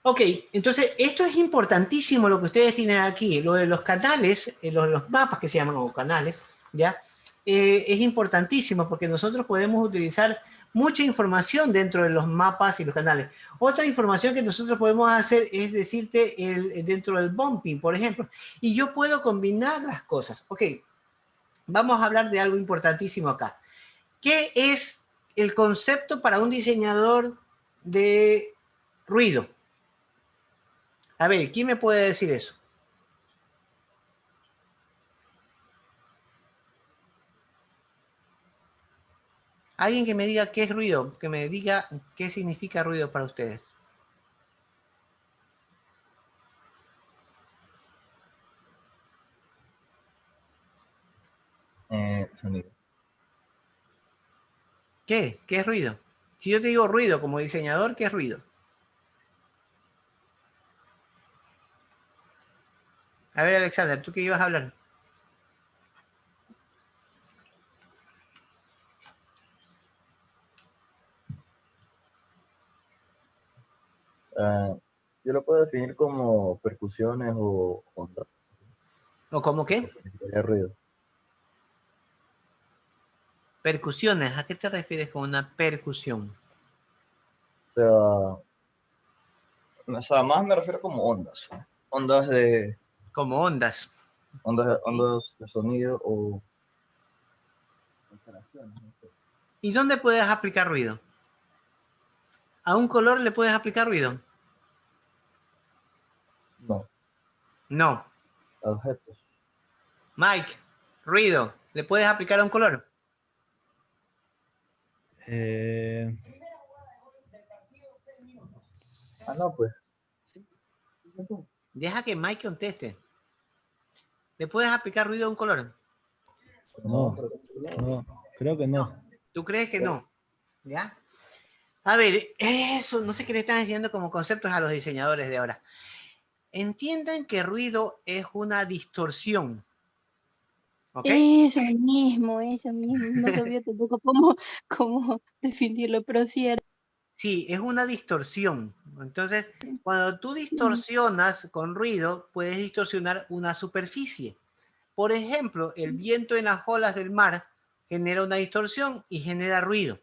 Ok, entonces esto es importantísimo lo que ustedes tienen aquí, lo de los canales, los mapas que se llaman o canales, ¿ya? Es importantísimo porque nosotros podemos utilizar mucha información dentro de los mapas y los canales. Otra información que nosotros podemos hacer es decirte dentro del bumping, por ejemplo, y yo puedo combinar las cosas. Ok, vamos a hablar de algo importantísimo acá. ¿Qué es el concepto para un diseñador de ruido? A ver, ¿quién me puede decir eso? Alguien que me diga qué es ruido, que me diga qué significa ruido para ustedes. Sonido. ¿Qué? ¿Qué es ruido? Si yo te digo ruido como diseñador, ¿qué es ruido? A ver, Alexander, ¿tú qué ibas a hablar? Yo lo puedo definir como percusiones o ondas. ¿O como qué? De ruido. Percusiones. ¿A qué te refieres con una percusión? O sea, más me refiero como ondas. Ondas de, Como ondas. ondas de sonido o interacciones. No sé. ¿Y dónde puedes aplicar ruido? ¿A un color le puedes aplicar ruido? No, No. objetos. Mike, ruido, ¿le puedes aplicar a un color? No, pues. Deja que Mike conteste. ¿Le puedes aplicar ruido a un color? No, no, creo que no. ¿Tú crees que no? ¿Ya? A ver, eso, no sé qué le están enseñando como conceptos a los diseñadores de ahora. Entiendan que ruido es una distorsión. ¿Ok? Eso mismo. No sabía tampoco cómo definirlo, pero sí era. Sí, es una distorsión. Entonces, cuando tú distorsionas con ruido, puedes distorsionar una superficie. Por ejemplo, el viento en las olas del mar genera una distorsión y genera ruido.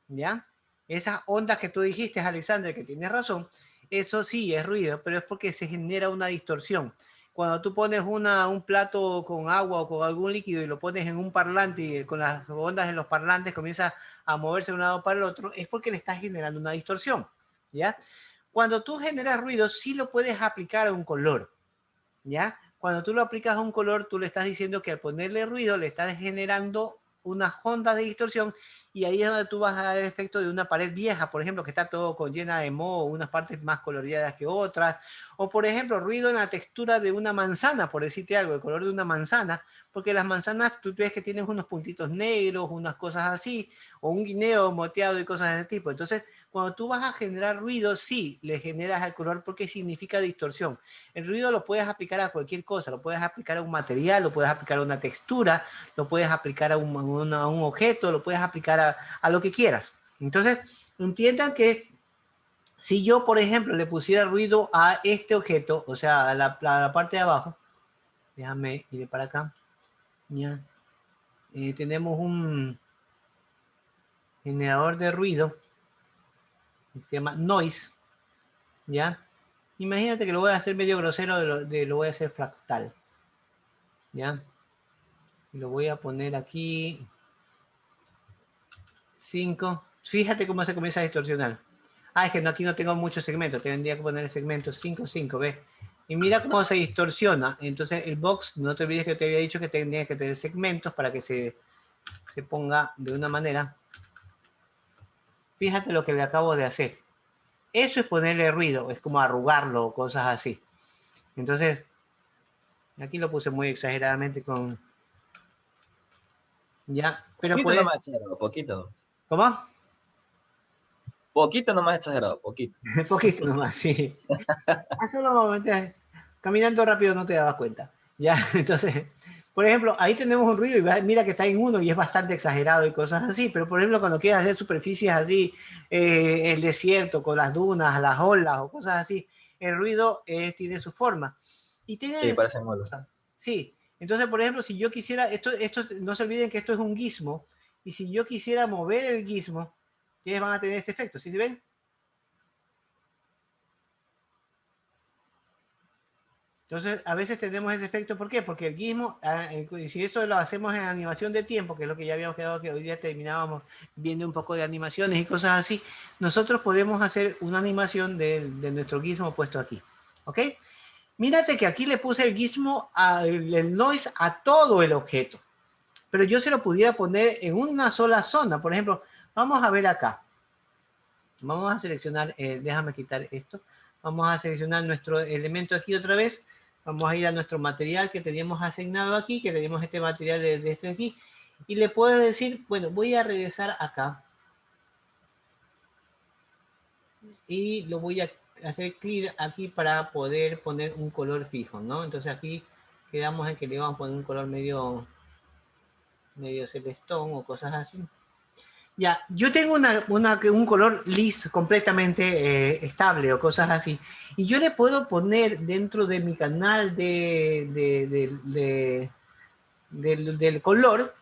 ¿Ya? Esas ondas que tú dijiste, Alexander, que tienes razón, eso sí es ruido, pero es porque se genera una distorsión. Cuando tú pones un plato con agua o con algún líquido y lo pones en un parlante y con las ondas en los parlantes comienza a moverse de un lado para el otro, es porque le estás generando una distorsión. ¿Ya? Cuando tú generas ruido, sí lo puedes aplicar a un color. ¿Ya? Cuando tú lo aplicas a un color, tú le estás diciendo que al ponerle ruido le estás generando unas ondas de distorsión y ahí es donde tú vas a dar el efecto de una pared vieja, por ejemplo, que está todo con llena de moho, unas partes más coloreadas que otras, o por ejemplo, ruido en la textura de una manzana, por decirte algo, el color de una manzana, porque las manzanas tú ves que tienen unos puntitos negros, unas cosas así, o un guineo moteado y cosas de ese tipo. Entonces, cuando tú vas a generar ruido, sí, le generas al color porque significa distorsión. El ruido lo puedes aplicar a cualquier cosa, lo puedes aplicar a un material, lo puedes aplicar a una textura, lo puedes aplicar a un objeto, lo puedes aplicar a lo que quieras. Entonces, entiendan que si yo, por ejemplo, le pusiera ruido a este objeto, o sea, a la parte de abajo, déjame ir para acá, ya, tenemos un generador de ruido, que se llama noise, ¿ya? Imagínate que lo voy a hacer medio grosero, lo voy a hacer fractal, ¿ya? Lo voy a poner aquí 5. Fíjate cómo se comienza a distorsionar. Ah, es que no, aquí no tengo muchos segmentos. Tendría que poner el segmento 5, 5, ¿ves? Y mira cómo se distorsiona. Entonces el box, no te olvides que te había dicho que tenía que tener segmentos para que se ponga de una manera. Fíjate lo que le acabo de hacer. Eso es ponerle ruido, es como arrugarlo, cosas así. Entonces, aquí lo puse muy exageradamente con... Ya, pero Poquito puedes... nomás exagerado, poquito. ¿Cómo? Poquito nomás exagerado, poquito. Poquito nomás, sí. Solo momentos, caminando rápido no te dabas cuenta. Ya, entonces, por ejemplo, ahí tenemos un ruido y mira que está en 1 y es bastante exagerado y cosas así, pero por ejemplo, cuando quieres hacer superficies así, el desierto con las dunas, las olas o cosas así, el ruido tiene su forma. Y Sí, tiene... parecen molos. Sí, entonces, por ejemplo, si yo quisiera, esto, no se olviden que esto es un gizmo, y si yo quisiera mover el gizmo, ustedes van a tener ese efecto, ¿sí se ven? Entonces, a veces tenemos ese efecto, ¿por qué? Porque el gizmo, si esto lo hacemos en animación de tiempo, que es lo que ya habíamos quedado, que hoy día terminábamos viendo un poco de animaciones y cosas así, nosotros podemos hacer una animación de nuestro gizmo puesto aquí, ¿ok? Mírate que aquí le puse el gizmo, el noise a todo el objeto, pero yo se lo pudiera poner en una sola zona. Por ejemplo, vamos a ver acá. Vamos a seleccionar, déjame quitar esto. Vamos a seleccionar nuestro elemento aquí otra vez. Vamos a ir a nuestro material que teníamos asignado aquí, que teníamos este material de este aquí. Y le puedo decir, bueno, voy a regresar acá. Y lo voy a hacer clear aquí para poder poner un color fijo, ¿no? Entonces aquí quedamos en que le vamos a poner un color medio celestón o cosas así. Ya, yo tengo un color liso completamente estable o cosas así. Y yo le puedo poner dentro de mi canal del color,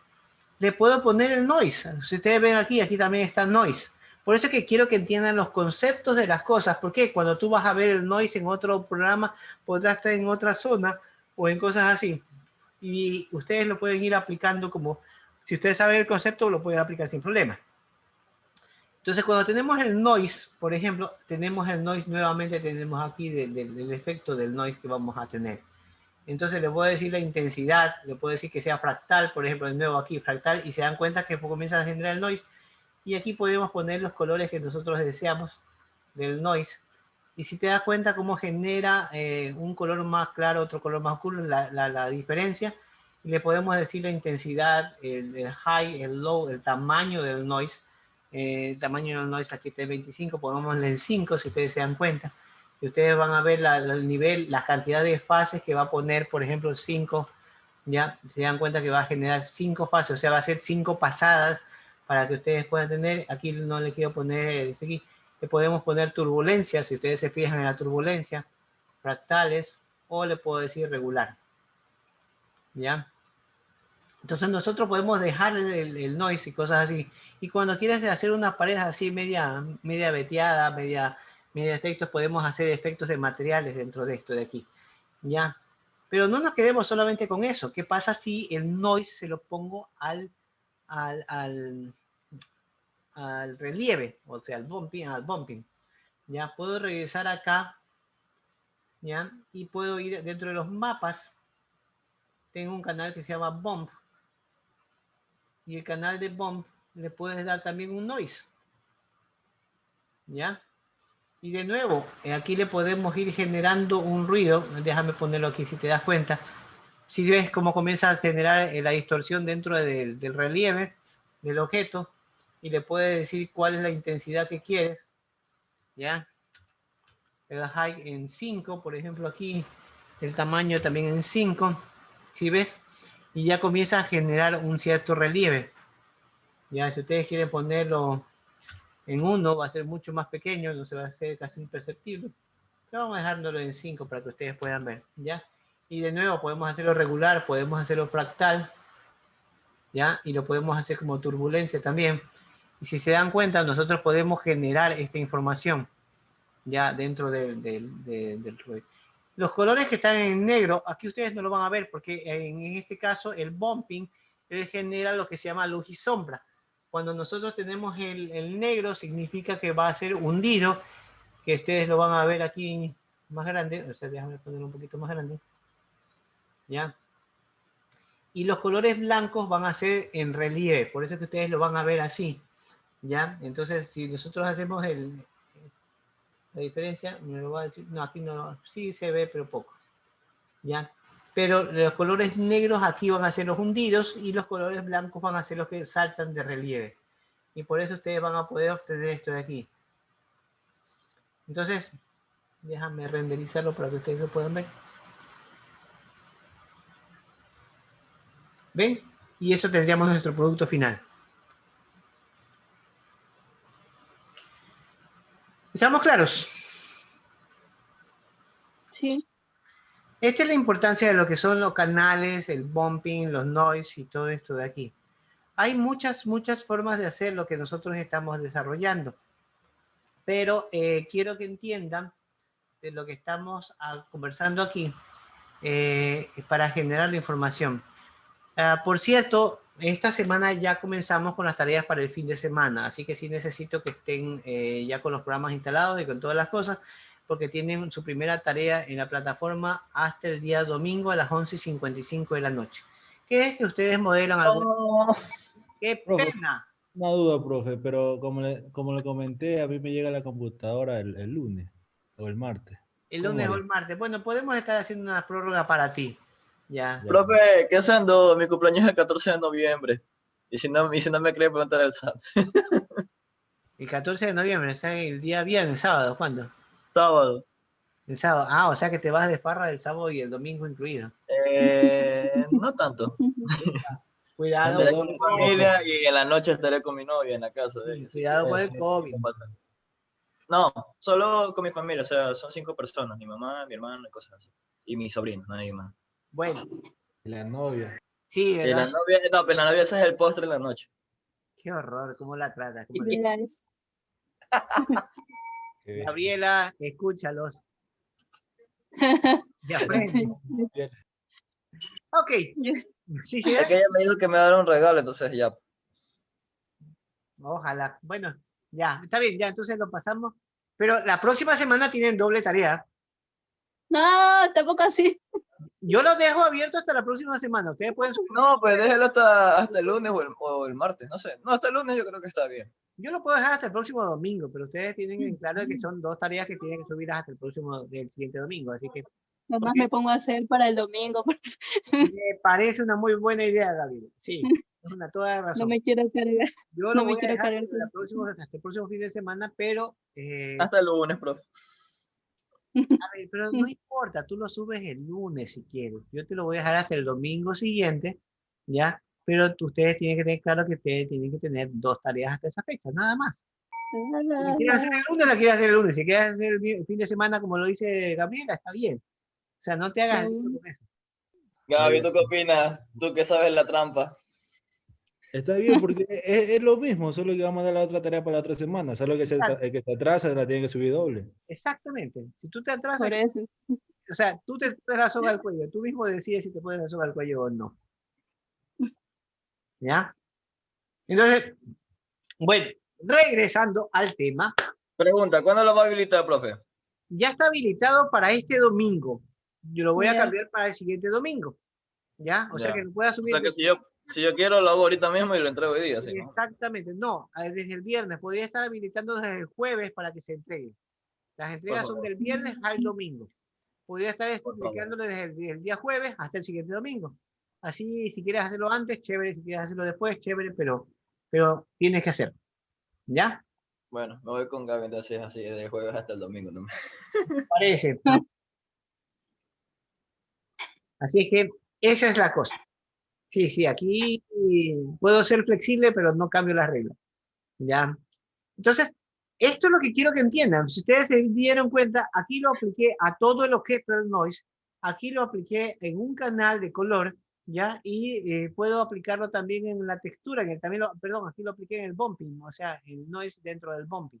le puedo poner el noise. Si ustedes ven aquí, aquí también está el noise. Por eso es que quiero que entiendan los conceptos de las cosas. Porque cuando tú vas a ver el noise en otro programa, podrás estar en otra zona o en cosas así. Y ustedes lo pueden ir aplicando como, si ustedes saben el concepto, lo pueden aplicar sin problema. Entonces, cuando tenemos el noise, por ejemplo, tenemos el noise nuevamente, tenemos aquí del efecto del noise que vamos a tener. Entonces, le puedo decir la intensidad, le puedo decir que sea fractal, por ejemplo, de nuevo aquí, fractal, y se dan cuenta que comienza a generar el noise. Y aquí podemos poner los colores que nosotros deseamos del noise. Y si te das cuenta cómo genera un color más claro, otro color más oscuro, la diferencia. Y le podemos decir la intensidad, el high, el low, el tamaño del noise. El tamaño del noise aquí está en 25, pongámosle el 5 si ustedes se dan cuenta. Y ustedes van a ver el nivel, la cantidad de fases que va a poner, por ejemplo, 5. Ya se dan cuenta que va a generar 5 fases, o sea, va a ser 5 pasadas para que ustedes puedan tener. Aquí no le quiero poner, aquí le podemos poner turbulencia, si ustedes se fijan en la turbulencia, fractales, o le puedo decir regular. ¿Ya? Entonces nosotros podemos dejar el noise y cosas así. Y cuando quieres hacer una pared así media veteada, media efectos, podemos hacer efectos de materiales dentro de esto de aquí. ¿Ya? Pero no nos quedemos solamente con eso. ¿Qué pasa si el noise se lo pongo al relieve? O sea, al bumping. Ya puedo regresar acá. ¿Ya? Y puedo ir dentro de los mapas. Tengo un canal que se llama Bump. Y el canal de Bump le puedes dar también un noise. ¿Ya? Y de nuevo, aquí le podemos ir generando un ruido. Déjame ponerlo aquí si te das cuenta. Si ves cómo comienza a generar la distorsión dentro del relieve del objeto. Y le puedes decir cuál es la intensidad que quieres. ¿Ya? El high en 5, por ejemplo aquí. El tamaño también en 5. ¿Sí ves? Y ya comienza a generar un cierto relieve. Ya, si ustedes quieren ponerlo en 1, va a ser mucho más pequeño, no se va a hacer casi imperceptible. Pero vamos a dejándolo en 5 para que ustedes puedan ver, ¿ya? Y de nuevo, podemos hacerlo regular, podemos hacerlo fractal, ¿ya? Y lo podemos hacer como turbulencia también. Y si se dan cuenta, nosotros podemos generar esta información, ya dentro del ruido. Los colores que están en negro, aquí ustedes no lo van a ver, porque en este caso el bumping genera lo que se llama luz y sombra. Cuando nosotros tenemos el negro, significa que va a ser hundido, que ustedes lo van a ver aquí más grande, o sea, déjame ponerlo un poquito más grande, ¿ya? Y los colores blancos van a ser en relieve, por eso es que ustedes lo van a ver así, ¿ya? Entonces, si nosotros hacemos la diferencia, me lo va a decir, no, aquí no, sí se ve, pero poco, ¿ya? Pero los colores negros aquí van a ser los hundidos y los colores blancos van a ser los que saltan de relieve. Y por eso ustedes van a poder obtener esto de aquí. Entonces, déjame renderizarlo para que ustedes lo puedan ver. ¿Ven? Y eso tendríamos nuestro producto final. ¿Estamos claros? Sí. Esta es la importancia de lo que son los canales, el bumping, los noise y todo esto de aquí. Hay muchas formas de hacer lo que nosotros estamos desarrollando. Pero quiero que entiendan de lo que estamos conversando aquí para generar la información. Por cierto, esta semana ya comenzamos con las tareas para el fin de semana, así que sí necesito que estén ya con los programas instalados y con todas las cosas, porque tienen su primera tarea en la plataforma hasta el día domingo a las 11:55 de la noche. ¿Qué es que ustedes modelan algo? Oh, ¡Qué Profe, pena! una duda, profe, pero como le comenté, a mí me llega la computadora el lunes o el martes. El ¿Cómo lunes o haría? el martes. Bueno, podemos estar haciendo una prórroga para ti. Ya. Ya. profe, ¿qué haciendo? Mi cumpleaños es el 14 de noviembre. Y si no me cree, preguntar al SAT. El 14 de noviembre, o sea, el día viernes, sábado, ¿cuándo? Sábado. El sábado. Ah, o sea que te vas de farra el sábado y el domingo incluido. No tanto. Cuidado Anda Estaré con con el mi COVID. familia y en la noche estaré con mi novia en la casa de ella. Así que Cuidado con el COVID. no pasa. No, solo con mi familia, o sea, son 5 personas, mi mamá, mi hermano y cosas así. Y mi sobrino, nadie más. Bueno, La novia. sí, Y la ¿verdad? novia, no, pero la novia ese es el postre en la noche. Qué horror, cómo la tratas. Felicidades. Qué bestia. Gabriela, escúchalos. De frente. Ok. Yo- Sí, sí, Es que ella me dijo que me va a dar un regalo, entonces ya. ojalá. Bueno, ya, está bien, ya, entonces lo pasamos. Pero la próxima semana tienen doble tarea. No, tampoco así. Yo lo dejo abierto hasta la próxima semana. Ustedes pueden subir. No, pues déjelo hasta el lunes o el martes, no sé. No, hasta el lunes yo creo que está bien. Yo lo puedo dejar hasta el próximo domingo, pero ustedes tienen en claro que son dos tareas que tienen que subir hasta el siguiente domingo. Así que Nomás porque me pongo a hacer para el domingo. me parece una muy buena idea, Gabriel. Sí, es una toda No razón. me quiero cargar. Yo No lo me voy a quiero dejar cargar. hasta el próximo fin de semana, pero, Hasta el lunes, profe. a ver, pero no importa, tú lo subes el lunes si quieres. Yo te lo voy a dejar hasta el domingo siguiente, ¿ya? Pero ustedes tienen que tener claro que ustedes tienen que tener dos tareas hasta esa fecha, nada más. Si la quieres hacer el lunes, la quieres hacer el lunes. Si quieres hacer el fin de semana, como lo dice Gabriela, está bien. O sea, no te hagas el lío con eso. Gaby, ¿tú qué opinas? Tú que sabes la trampa. Está bien, porque es lo mismo, solo que vamos a dar la otra tarea para la otra semana. Solo que el que se atrasa la tiene que subir doble. Exactamente. Si tú te atrasas, Por eso. o sea, tú te pones la soga al cuello. Tú mismo decides si te pones la soga al cuello o no. ¿Ya? Entonces, bueno, regresando al tema, Pregunta, ¿cuándo lo va a habilitar, profe? ya está habilitado para este domingo. Yo lo voy a Ya. cambiar para el siguiente domingo. ¿Ya? O sea Ya. que lo pueda O subir. sea que si yo quiero lo hago ahorita mismo y lo entrego hoy día, ¿sí, no? Exactamente. No, desde el viernes. Podría estar habilitando desde el jueves para que se entregue. Las entregas son del viernes al domingo. Podría estar explicándole desde el día jueves hasta el siguiente domingo. Así, si quieres hacerlo antes, chévere. Si quieres hacerlo después, chévere, pero tienes que hacerlo. ¿Ya? Bueno, me voy con Gaby, entonces así, de jueves hasta el domingo. ¿No? Parece. Así es que esa es la cosa. Sí, sí, aquí puedo ser flexible, pero no cambio las reglas. ¿Ya? Entonces, esto es lo que quiero que entiendan. Si ustedes se dieron cuenta, aquí lo apliqué a todo el objeto del noise. Aquí lo apliqué en un canal de color, ¿ya? Y puedo aplicarlo también en la textura. Perdón, aquí lo apliqué en el bumping, o sea, el noise dentro del bumping.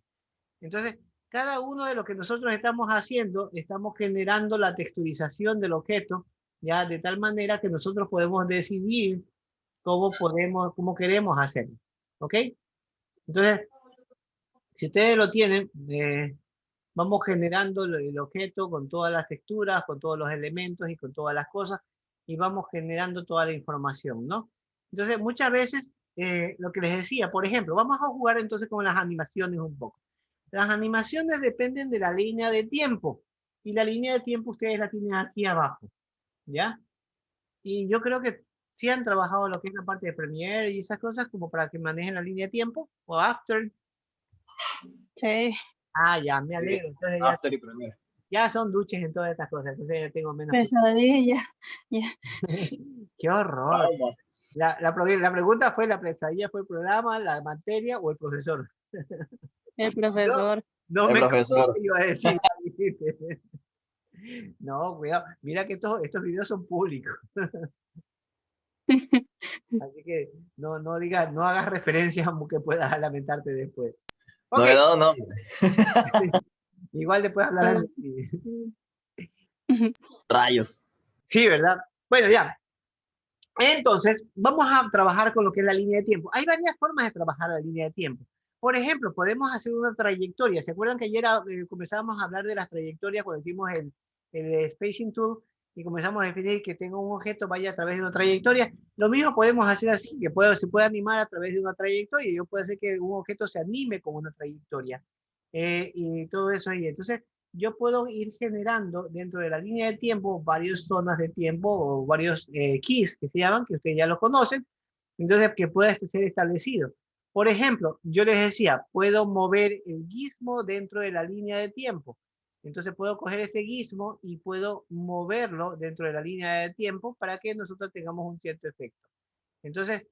Entonces, cada uno de lo que nosotros estamos haciendo, estamos generando la texturización del objeto, ¿ya? De tal manera que nosotros podemos decidir cómo queremos hacerlo. ¿Ok? Entonces, si ustedes lo tienen, vamos generando el objeto con todas las texturas, con todos los elementos y con todas las cosas, y vamos generando toda la información, ¿no? Entonces, muchas veces, lo que les decía, por ejemplo, vamos a jugar entonces con las animaciones un poco. Las animaciones dependen de la línea de tiempo, y la línea de tiempo ustedes la tienen aquí abajo, ¿ya? Y yo creo que sí han trabajado lo que es la parte de Premiere y esas cosas como para que manejen la línea de tiempo, o After. Sí. Ah, ya, me alegro. Entonces After y Premiere. ya son duches en todas estas cosas, entonces ya tengo menos. Pesadilla. Ya. ¡Qué horror! Trauma. La pregunta fue, la pesadilla fue el programa, la materia o el profesor. El profesor. No El me profesor. qué iba a decir. No, cuidado. Mira que estos videos son públicos. Así que no digas, no hagas referencias que puedas lamentarte después. No Ok, he dado nombre. igual después hablarán de ti. Rayos. Sí, ¿verdad? Bueno, ya. Entonces, vamos a trabajar con lo que es la línea de tiempo. Hay varias formas de trabajar la línea de tiempo. Por ejemplo, podemos hacer una trayectoria. ¿Se acuerdan que ayer comenzamos a hablar de las trayectorias cuando hicimos el Spacing Tool y comenzamos a definir que tenga un objeto vaya a través de una trayectoria? Lo mismo podemos hacer así, que se puede animar a través de una trayectoria. Yo puedo hacer que un objeto se anime con una trayectoria. Y todo eso ahí. Entonces, yo puedo ir generando dentro de la línea de tiempo varias zonas de tiempo o varios keys que se llaman, que ustedes ya lo conocen, entonces que pueda ser establecido. Por ejemplo, yo les decía, puedo mover el gizmo dentro de la línea de tiempo. Entonces puedo coger este gizmo y puedo moverlo dentro de la línea de tiempo para que nosotros tengamos un cierto efecto. Entonces,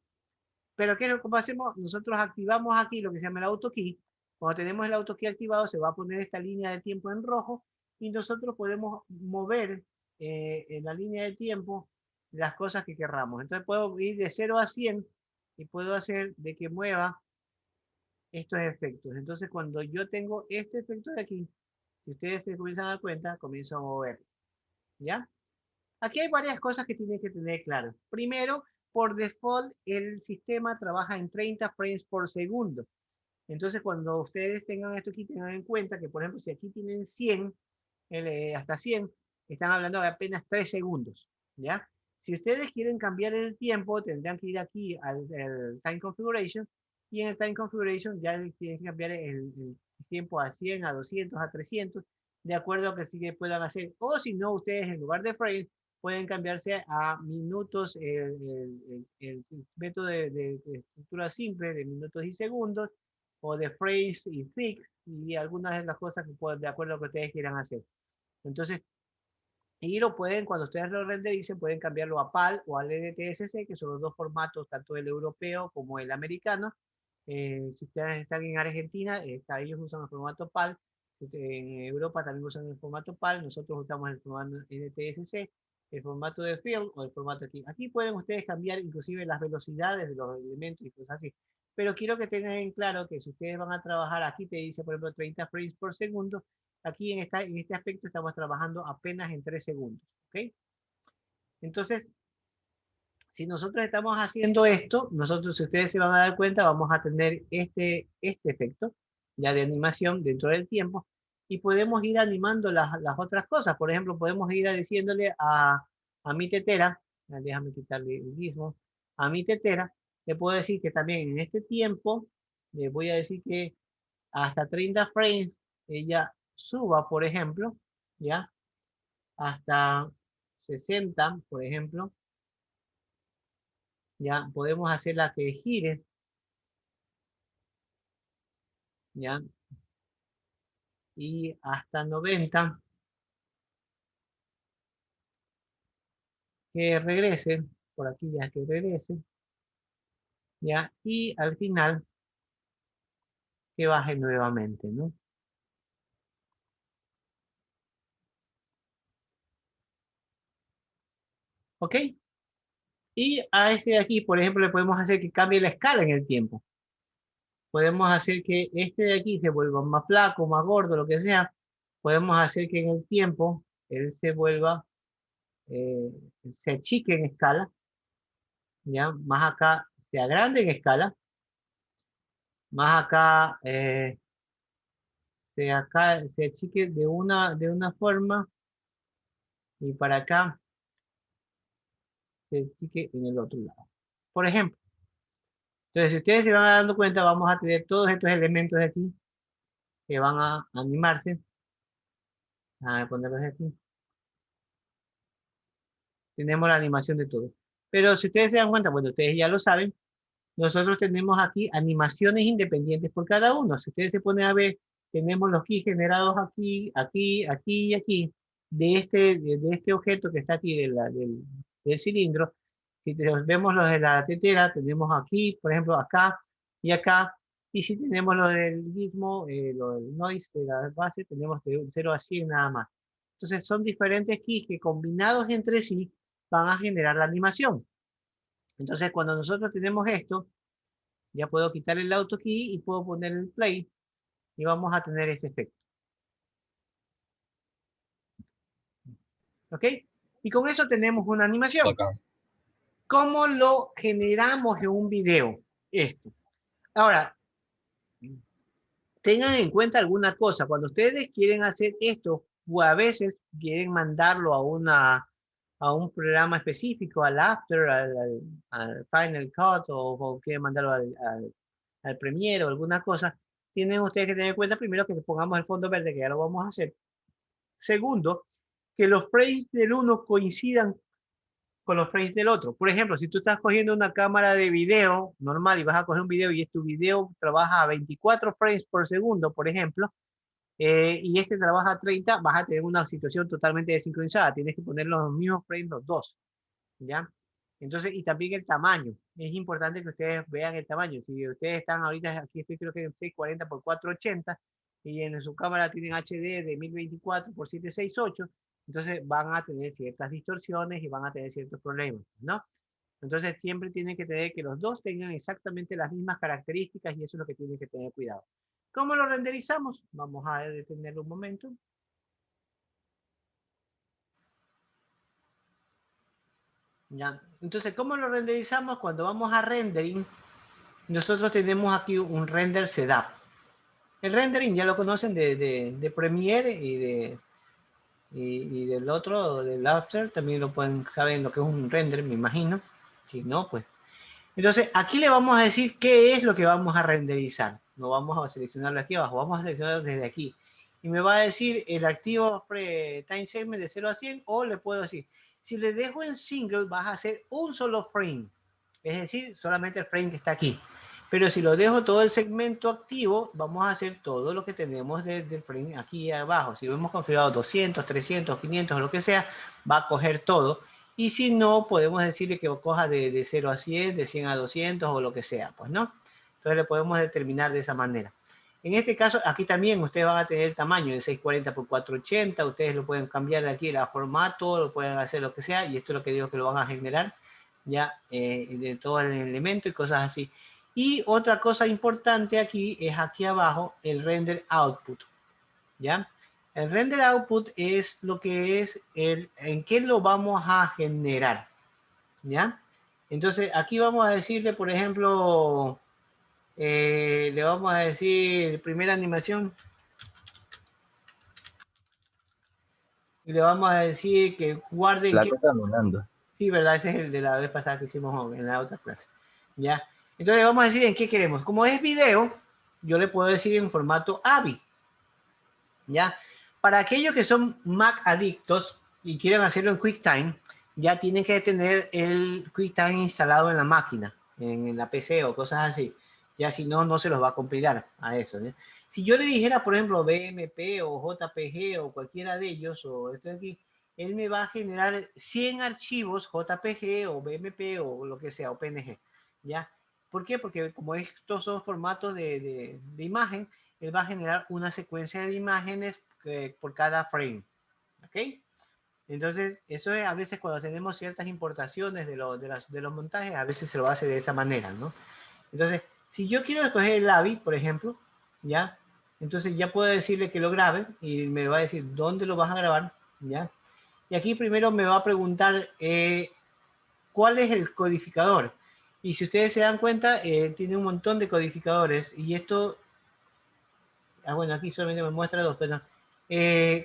pero ¿qué es lo que hacemos? Nosotros activamos aquí lo que se llama el AutoKey. Cuando tenemos el AutoKey activado, se va a poner esta línea de tiempo en rojo y nosotros podemos mover en la línea de tiempo las cosas que querramos. Entonces puedo ir de 0 a 100 y puedo hacer de que mueva estos efectos. Entonces cuando yo tengo este efecto de aquí, si ustedes se comienzan a dar cuenta, comienzo a mover. ¿Ya? Aquí hay varias cosas que tienen que tener claro. Primero, por default, el sistema trabaja en 30 frames por segundo. Entonces, cuando ustedes tengan esto aquí, tengan en cuenta que, por ejemplo, si aquí tienen 100, hasta 100, están hablando de apenas 3 segundos, ¿ya? Si ustedes quieren cambiar el tiempo, tendrán que ir aquí al Time Configuration, y en el Time Configuration ya tienen que cambiar el tiempo a 100, a 200, a 300, de acuerdo a que sí que puedan hacer. O si no, ustedes en lugar de frames, pueden cambiarse a minutos, el método de estructura simple de minutos y segundos, o de frames y six, y algunas de las cosas que pueden, de acuerdo a lo que ustedes quieran hacer. Entonces, y lo pueden, cuando ustedes lo rendericen, pueden cambiarlo a PAL o al NTSC, que son los dos formatos, tanto el europeo como el americano. Si ustedes están en Argentina, ellos usan el formato PAL. En Europa también usan el formato PAL. Nosotros usamos el formato NTSC, el formato de field o el formato aquí. Aquí pueden ustedes cambiar inclusive las velocidades de los elementos y cosas así. Pero quiero que tengan en claro que si ustedes van a trabajar, aquí te dice, por ejemplo, 30 frames por segundo. Aquí en este aspecto estamos trabajando apenas en 3 segundos. ¿Ok? Entonces, si nosotros estamos haciendo esto, nosotros, si ustedes se van a dar cuenta, vamos a tener este efecto ya de animación dentro del tiempo y podemos ir animando las otras cosas. Por ejemplo, podemos ir diciéndole a mi tetera, déjame quitarle el mismo, a mi tetera, le puedo decir que también en este tiempo, le voy a decir que hasta 30 frames ella suba, por ejemplo, ya, hasta 60, por ejemplo, ya podemos hacerla que gire, ya, y hasta 90 que regrese, por aquí ya que regrese, ya, y al final que baje nuevamente, ¿no? ¿Ok? Y a este de aquí, por ejemplo, le podemos hacer que cambie la escala en el tiempo. Podemos hacer que este de aquí se vuelva más flaco, más gordo, lo que sea. Podemos hacer que en el tiempo él se vuelva, eh, se achique en escala, ya, más acá se agrande en escala, más acá se achique de una forma y para acá se achique en el otro lado. Por ejemplo, entonces si ustedes se van dando cuenta, vamos a tener todos estos elementos de aquí que van a animarse. A ponerlos aquí. Tenemos la animación de todo. Pero si ustedes se dan cuenta, bueno, ustedes ya lo saben, nosotros tenemos aquí animaciones independientes por cada uno. Si ustedes se ponen a ver, tenemos los keys generados aquí, aquí, aquí y aquí, de este objeto que está aquí del cilindro, Si vemos los de la tetera, tenemos aquí, por ejemplo, acá y acá. Y si tenemos lo del Gizmo, lo del noise de la base, tenemos de 0 a 100 nada más. Entonces son diferentes keys que combinados entre sí van a generar la animación. Entonces cuando nosotros tenemos esto, ya puedo quitar el auto key y puedo poner el play y vamos a tener este efecto. ¿Ok? Y con eso tenemos una animación. Bacán. ¿Cómo lo generamos en un video? Esto. Ahora, tengan en cuenta alguna cosa. Cuando ustedes quieren hacer esto, o a veces quieren mandarlo a un programa específico, al After, al Final Cut, o quieren mandarlo al Premiere o alguna cosa, tienen ustedes que tener en cuenta primero que pongamos el fondo verde, que ya lo vamos a hacer. Segundo, que los frames del uno coincidan con los frames del otro. Por ejemplo, si tú estás cogiendo una cámara de video normal y vas a coger un video y tu video trabaja a 24 frames por segundo, por ejemplo, y este trabaja a 30, vas a tener una situación totalmente desincronizada. Tienes que poner los mismos frames los dos, ¿ya? Entonces, y también el tamaño. Es importante que ustedes vean el tamaño. Si ustedes están ahorita, aquí estoy creo que en 640 por 480 y en su cámara tienen HD de 1024 por 768, entonces van a tener ciertas distorsiones y van a tener ciertos problemas, ¿no? Entonces siempre tienen que tener que los dos tengan exactamente las mismas características y eso es lo que tienen que tener cuidado. ¿Cómo lo renderizamos? Vamos a detenerlo un momento. Ya. Entonces, ¿cómo lo renderizamos? Cuando vamos a rendering, nosotros tenemos aquí un render setup. El rendering ya lo conocen de Premiere y del otro, del After, también lo pueden saber lo que es un render, me imagino. Si no, pues. Entonces, aquí le vamos a decir qué es lo que vamos a renderizar. No vamos a seleccionarlo aquí abajo, vamos a seleccionarlo desde aquí. Y me va a decir el activo time segment de 0 a 100, o le puedo decir, si le dejo en single, vas a hacer un solo frame. Es decir, solamente el frame que está aquí. Pero si lo dejo todo el segmento activo, vamos a hacer todo lo que tenemos del frame aquí abajo. Si hemos configurado 200, 300, 500 o lo que sea, va a coger todo. Y si no, podemos decirle que coja de 0 a 100, de 100 a 200 o lo que sea, pues, ¿no? Entonces le podemos determinar de esa manera. En este caso, aquí también ustedes van a tener el tamaño de 640 por 480. Ustedes lo pueden cambiar de aquí a formato, lo pueden hacer lo que sea. Y esto es lo que digo que lo van a generar ya de todo el elemento y cosas así. Y otra cosa importante aquí es aquí abajo el render output, ¿ya? El render output es lo que es en qué lo vamos a generar, ¿ya? Entonces aquí vamos a decirle, por ejemplo, le vamos a decir primera animación y le vamos a decir que guarde en qué... Plato caminando. Sí, ¿verdad? Ese es el de la vez pasada que hicimos en la otra clase, ¿ya? Entonces vamos a decir en qué queremos. Como es video, yo le puedo decir en formato AVI, ¿ya? Para aquellos que son Mac adictos y quieren hacerlo en QuickTime, ya tienen que tener el QuickTime instalado en la máquina, en la PC o cosas así. Ya si no, no se los va a compilar a eso, ¿sí? Si yo le dijera, por ejemplo, BMP o JPG o cualquiera de ellos, o esto de aquí, él me va a generar 100 archivos JPG o BMP o lo que sea, o PNG, ¿ya? ¿Por qué? Porque como estos son formatos de imagen, él va a generar una secuencia de imágenes por cada frame, ¿ok? Entonces, eso es a veces cuando tenemos ciertas importaciones de los montajes, a veces se lo hace de esa manera, ¿no? Entonces, si yo quiero escoger el AVI, por ejemplo, ¿ya? Entonces ya puedo decirle que lo grabe y me va a decir dónde lo vas a grabar, ¿ya? Y aquí primero me va a preguntar cuál es el codificador. Y si ustedes se dan cuenta, tiene un montón de codificadores y esto... bueno, aquí solamente me muestra dos, pero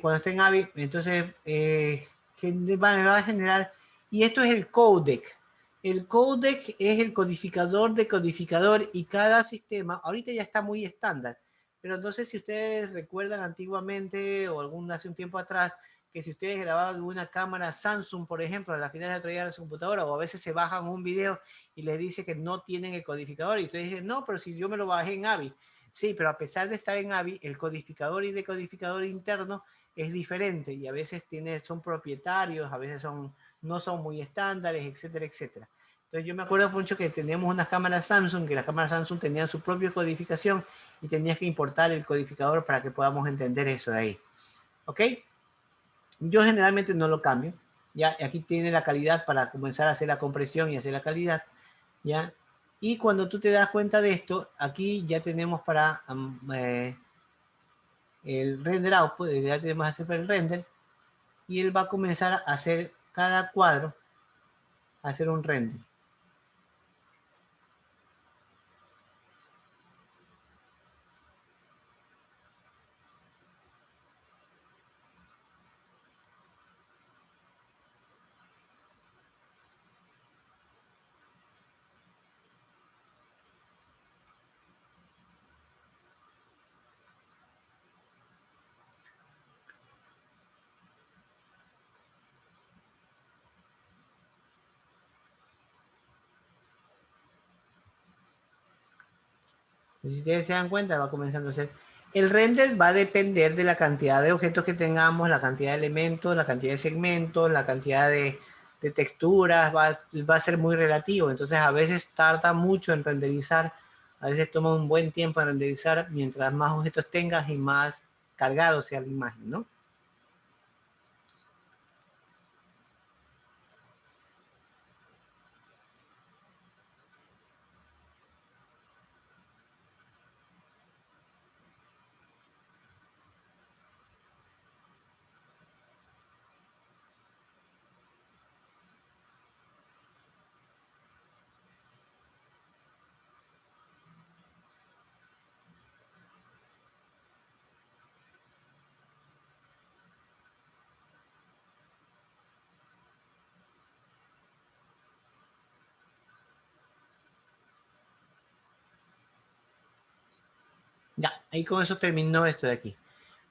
cuando esté en AVI, entonces me va a generar, y esto es el codec. El codec es el codificador de codificador y cada sistema, ahorita ya está muy estándar, pero no sé si ustedes recuerdan antiguamente o hace un tiempo atrás, que si ustedes grababan una cámara Samsung, por ejemplo, a la final la traían a su computadora, o a veces se bajan un video y les dice que no tienen el codificador, y ustedes dicen, no, pero si yo me lo bajé en AVI. Sí, pero a pesar de estar en AVI, el codificador y decodificador interno es diferente y a veces son propietarios, a veces no son muy estándares, etcétera, etcétera. Entonces yo me acuerdo mucho que teníamos unas cámaras Samsung, que las cámaras Samsung tenían su propia codificación y tenías que importar el codificador para que podamos entender eso de ahí. ¿Ok? Yo generalmente no lo cambio. Ya, aquí tiene la calidad para comenzar a hacer la compresión y hacer la calidad. ¿Ya? Y cuando tú te das cuenta de esto, aquí ya tenemos para el render output, ya tenemos que hacer el render, y él va a comenzar a hacer cada cuadro, a hacer un render. Si ustedes se dan cuenta, va comenzando a hacer. El render va a depender de la cantidad de objetos que tengamos, la cantidad de elementos, la cantidad de segmentos, la cantidad de texturas, va a ser muy relativo. Entonces a veces tarda mucho en renderizar, a veces toma un buen tiempo en renderizar, mientras más objetos tengas y más cargado sea la imagen, ¿no? Ya, ahí con eso terminó esto de aquí.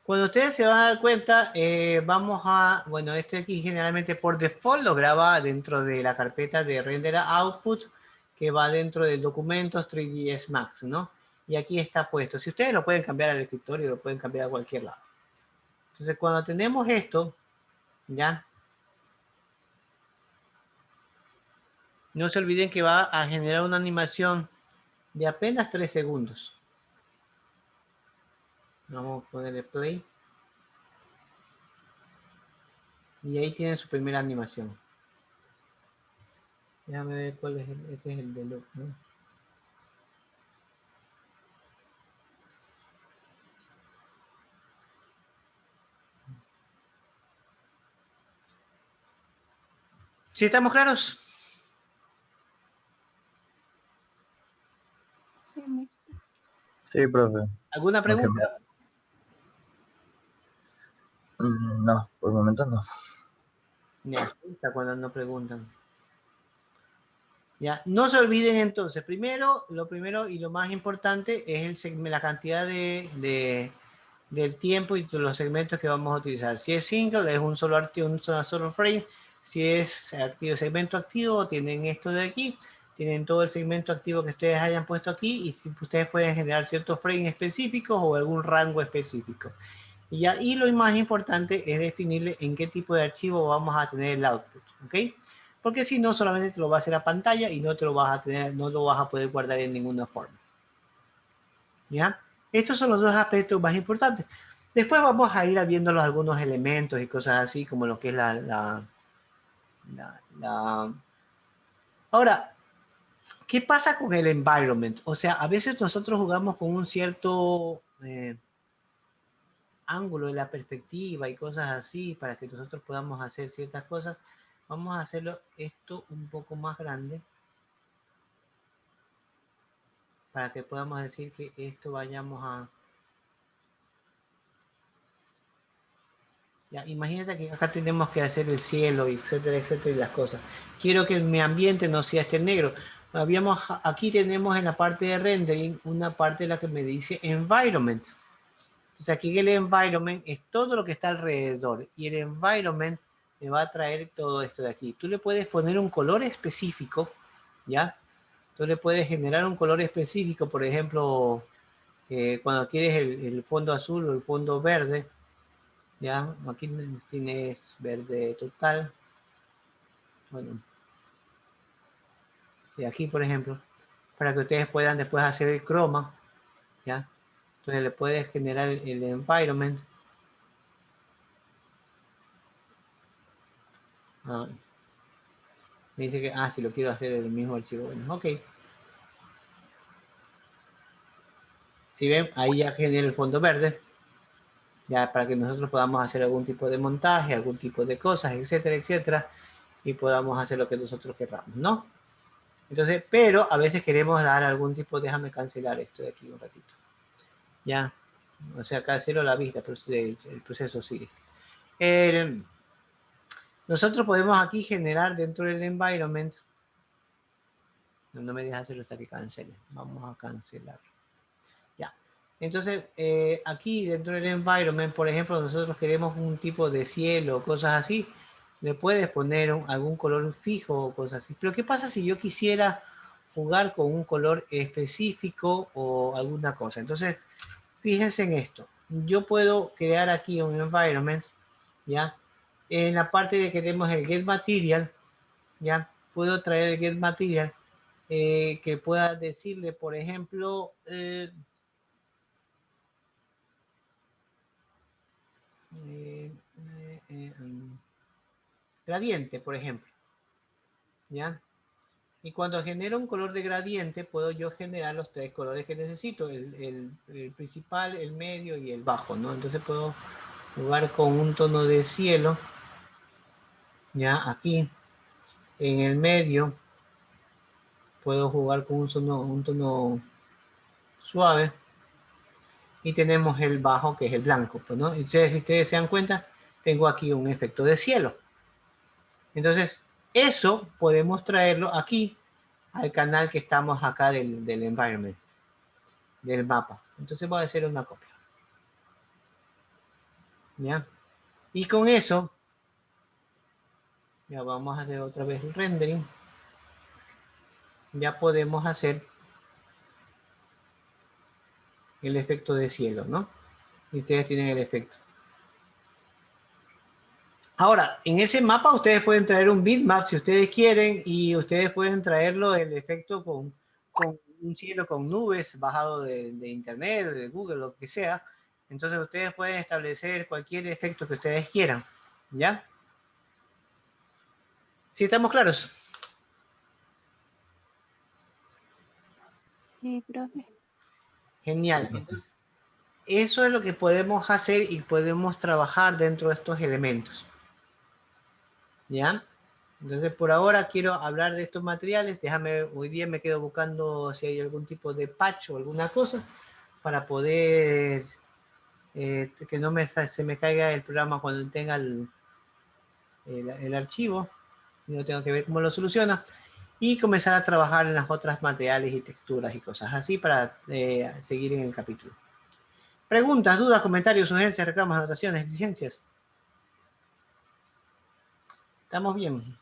Cuando ustedes se van a dar cuenta, vamos a, bueno, este aquí generalmente por default lo graba dentro de la carpeta de render output que va dentro del documentos 3ds Max, ¿no? Y aquí está puesto. Si ustedes lo pueden cambiar al escritorio, lo pueden cambiar a cualquier lado. Entonces, cuando tenemos esto, ya, no se olviden que va a generar una animación de apenas 3 segundos. Vamos a ponerle play. Y ahí tienen su primera animación. Déjame ver cuál es este es el de look, ¿no? ¿Sí estamos claros? Sí, profe. ¿Alguna pregunta? No, por el momento no. Me asusta cuando no preguntan. Ya, no se olviden entonces, lo primero y lo más importante es la cantidad del tiempo y los segmentos que vamos a utilizar. Si es single, es un solo frame. Si es activo, segmento activo, tienen esto de aquí. Tienen todo el segmento activo que ustedes hayan puesto aquí y si ustedes pueden generar ciertos frames específicos o algún rango específico. Y lo más importante es definirle en qué tipo de archivo vamos a tener el output, ¿ok? Porque si no, solamente te lo va a hacer a pantalla y no te lo vas a tener, no lo vas a poder guardar en ninguna forma. ¿Ya? Estos son los dos aspectos más importantes. Después vamos a ir viendo algunos elementos y cosas así, como lo que es Ahora, ¿qué pasa con el environment? O sea, a veces nosotros jugamos con un cierto ángulo de la perspectiva y cosas así para que nosotros podamos hacer ciertas cosas. Vamos a hacerlo esto un poco más grande para que podamos decir que esto vayamos a... Ya, imagínate que acá tenemos que hacer el cielo, etcétera, etcétera, y las cosas. Quiero que mi ambiente no sea este negro. Aquí tenemos en la parte de rendering una parte de la que me dice environment. Entonces aquí el environment es todo lo que está alrededor y el environment me va a traer todo esto de aquí. Tú le puedes poner un color específico, ¿ya? Tú le puedes generar un color específico, por ejemplo, cuando quieres el fondo azul o el fondo verde, ¿ya? Aquí tienes verde total. Bueno. ¿sí? Aquí, por ejemplo, para que ustedes puedan después hacer el croma, ¿ya? Entonces le puedes generar el environment. Ah, me dice que, si lo quiero hacer en el mismo archivo. Bueno, ok. Si ven, ahí ya genera el fondo verde. Ya para que nosotros podamos hacer algún tipo de montaje, algún tipo de cosas, etcétera, etcétera. Y podamos hacer lo que nosotros queramos, ¿no? Entonces, pero a veces queremos dar algún tipo, déjame cancelar esto de aquí un ratito. Ya, o sea, cancelo la vista, pero el proceso sigue. Nosotros podemos aquí generar dentro del environment. No me deja hacerlo hasta que cancele. Vamos a cancelar. Ya. Entonces, aquí dentro del environment, por ejemplo, nosotros queremos un tipo de cielo, cosas así. Le puedes poner algún color fijo o cosas así. Pero ¿qué pasa si yo quisiera jugar con un color específico o alguna cosa? Entonces, fíjense en esto. Yo puedo crear aquí un environment, ¿ya? En la parte de que tenemos el get material, ¿ya? Puedo traer el get material que pueda decirle, por ejemplo, gradiente, por ejemplo, ¿ya? Y cuando genero un color de gradiente, puedo yo generar los 3 colores que necesito, el principal, el medio y el bajo, ¿no? Entonces puedo jugar con un tono de cielo, ya aquí, en el medio, puedo jugar con un tono suave, y tenemos el bajo, que es el blanco, pues, ¿no? Entonces, si ustedes se dan cuenta, tengo aquí un efecto de cielo. Entonces, eso podemos traerlo aquí, al canal que estamos acá del environment, del mapa. Entonces voy a hacer una copia. ¿Ya? Y con eso, ya vamos a hacer otra vez el rendering. Ya podemos hacer el efecto de cielo, ¿no? Y ustedes tienen el efecto. Ahora, en ese mapa ustedes pueden traer un bitmap si ustedes quieren, y ustedes pueden traerlo el efecto con un cielo con nubes bajado de internet, de Google, lo que sea. Entonces ustedes pueden establecer cualquier efecto que ustedes quieran, ¿ya? ¿Sí estamos claros? Sí, profe. Genial. Entonces, eso es lo que podemos hacer y podemos trabajar dentro de estos elementos, ¿ya? Entonces, por ahora quiero hablar de estos materiales. Déjame, hoy día me quedo buscando si hay algún tipo de patch o alguna cosa para poder que no se me caiga el programa cuando tenga el archivo. No tengo que ver cómo lo soluciona. Y comenzar a trabajar en las otras materiales y texturas y cosas así para seguir en el capítulo. Preguntas, dudas, comentarios, sugerencias, reclamos, anotaciones, exigencias. ¿Estamos bien?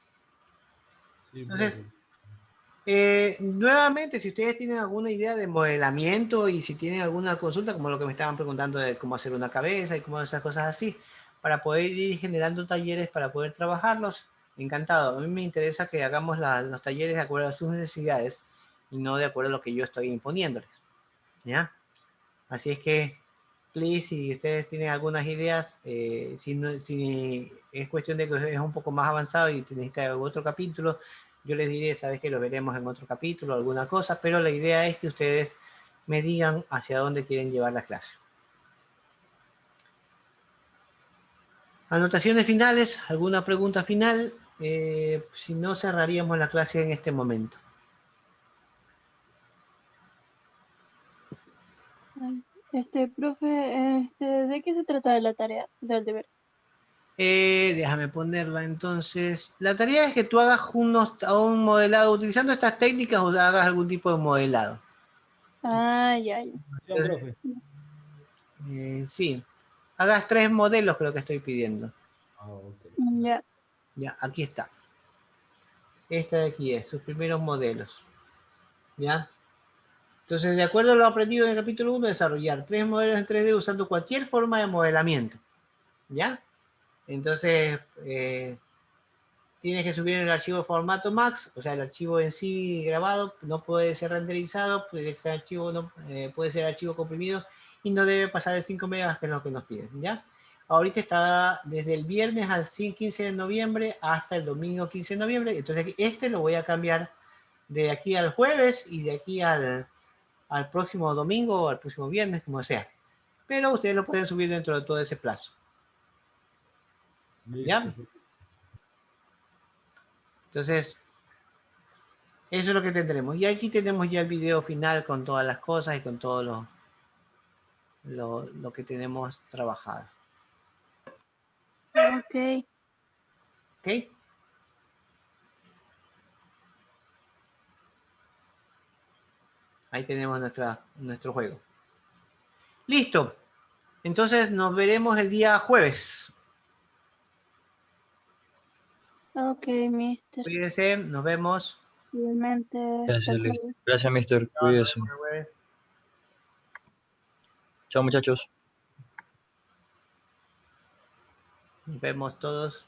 Sí, Entonces, profe. nuevamente, si ustedes tienen alguna idea de modelamiento y si tienen alguna consulta, como lo que me estaban preguntando de cómo hacer una cabeza y cómo esas cosas así, para poder ir generando talleres para poder trabajarlos, encantado. A mí me interesa que hagamos los talleres de acuerdo a sus necesidades y no de acuerdo a lo que yo estoy imponiéndoles, ¿ya? Así es que, please, si ustedes tienen algunas ideas, si es cuestión de que es un poco más avanzado y necesita otro capítulo, yo les diré, sabes que lo veremos en otro capítulo, alguna cosa, pero la idea es que ustedes me digan hacia dónde quieren llevar la clase. Anotaciones finales, alguna pregunta final, si no cerraríamos la clase en este momento. Ay, profe, ¿de qué se trata la tarea? O sea, el deber. Déjame ponerla entonces. La tarea es que tú hagas un modelado, utilizando estas técnicas, o hagas algún tipo de modelado. Ah, ya, ya. Atención, profe. Sí, hagas 3 modelos, creo que estoy pidiendo. Ah, ok. Ya. Ya, aquí está. Esta de aquí es, sus primeros modelos. ¿Ya? Entonces, de acuerdo a lo aprendido en el capítulo 1, desarrollar 3 modelos en 3D usando cualquier forma de modelamiento. ¿Ya? Entonces, tienes que subir el archivo formato max, o sea, el archivo en sí grabado no puede ser renderizado, este archivo no, puede ser archivo comprimido y no debe pasar de 5 megas, que es lo que nos piden, ¿ya? Ahorita está desde el viernes al 15 de noviembre hasta el domingo 15 de noviembre, entonces este lo voy a cambiar de aquí al jueves y de aquí al próximo domingo o al próximo viernes, como sea. Pero ustedes lo pueden subir dentro de todo ese plazo. ¿Ya? Entonces, eso es lo que tendremos. Y aquí tenemos ya el video final con todas las cosas y con todo lo que tenemos trabajado. Ok. ¿Ok? Ahí tenemos nuestro juego. Listo. Entonces nos veremos el día jueves. Ok, mister. Cuídense, nos vemos. Igualmente. Gracias, hasta Luis. luego. Gracias, mister. Cuídese. Chao, muchachos. Nos vemos todos.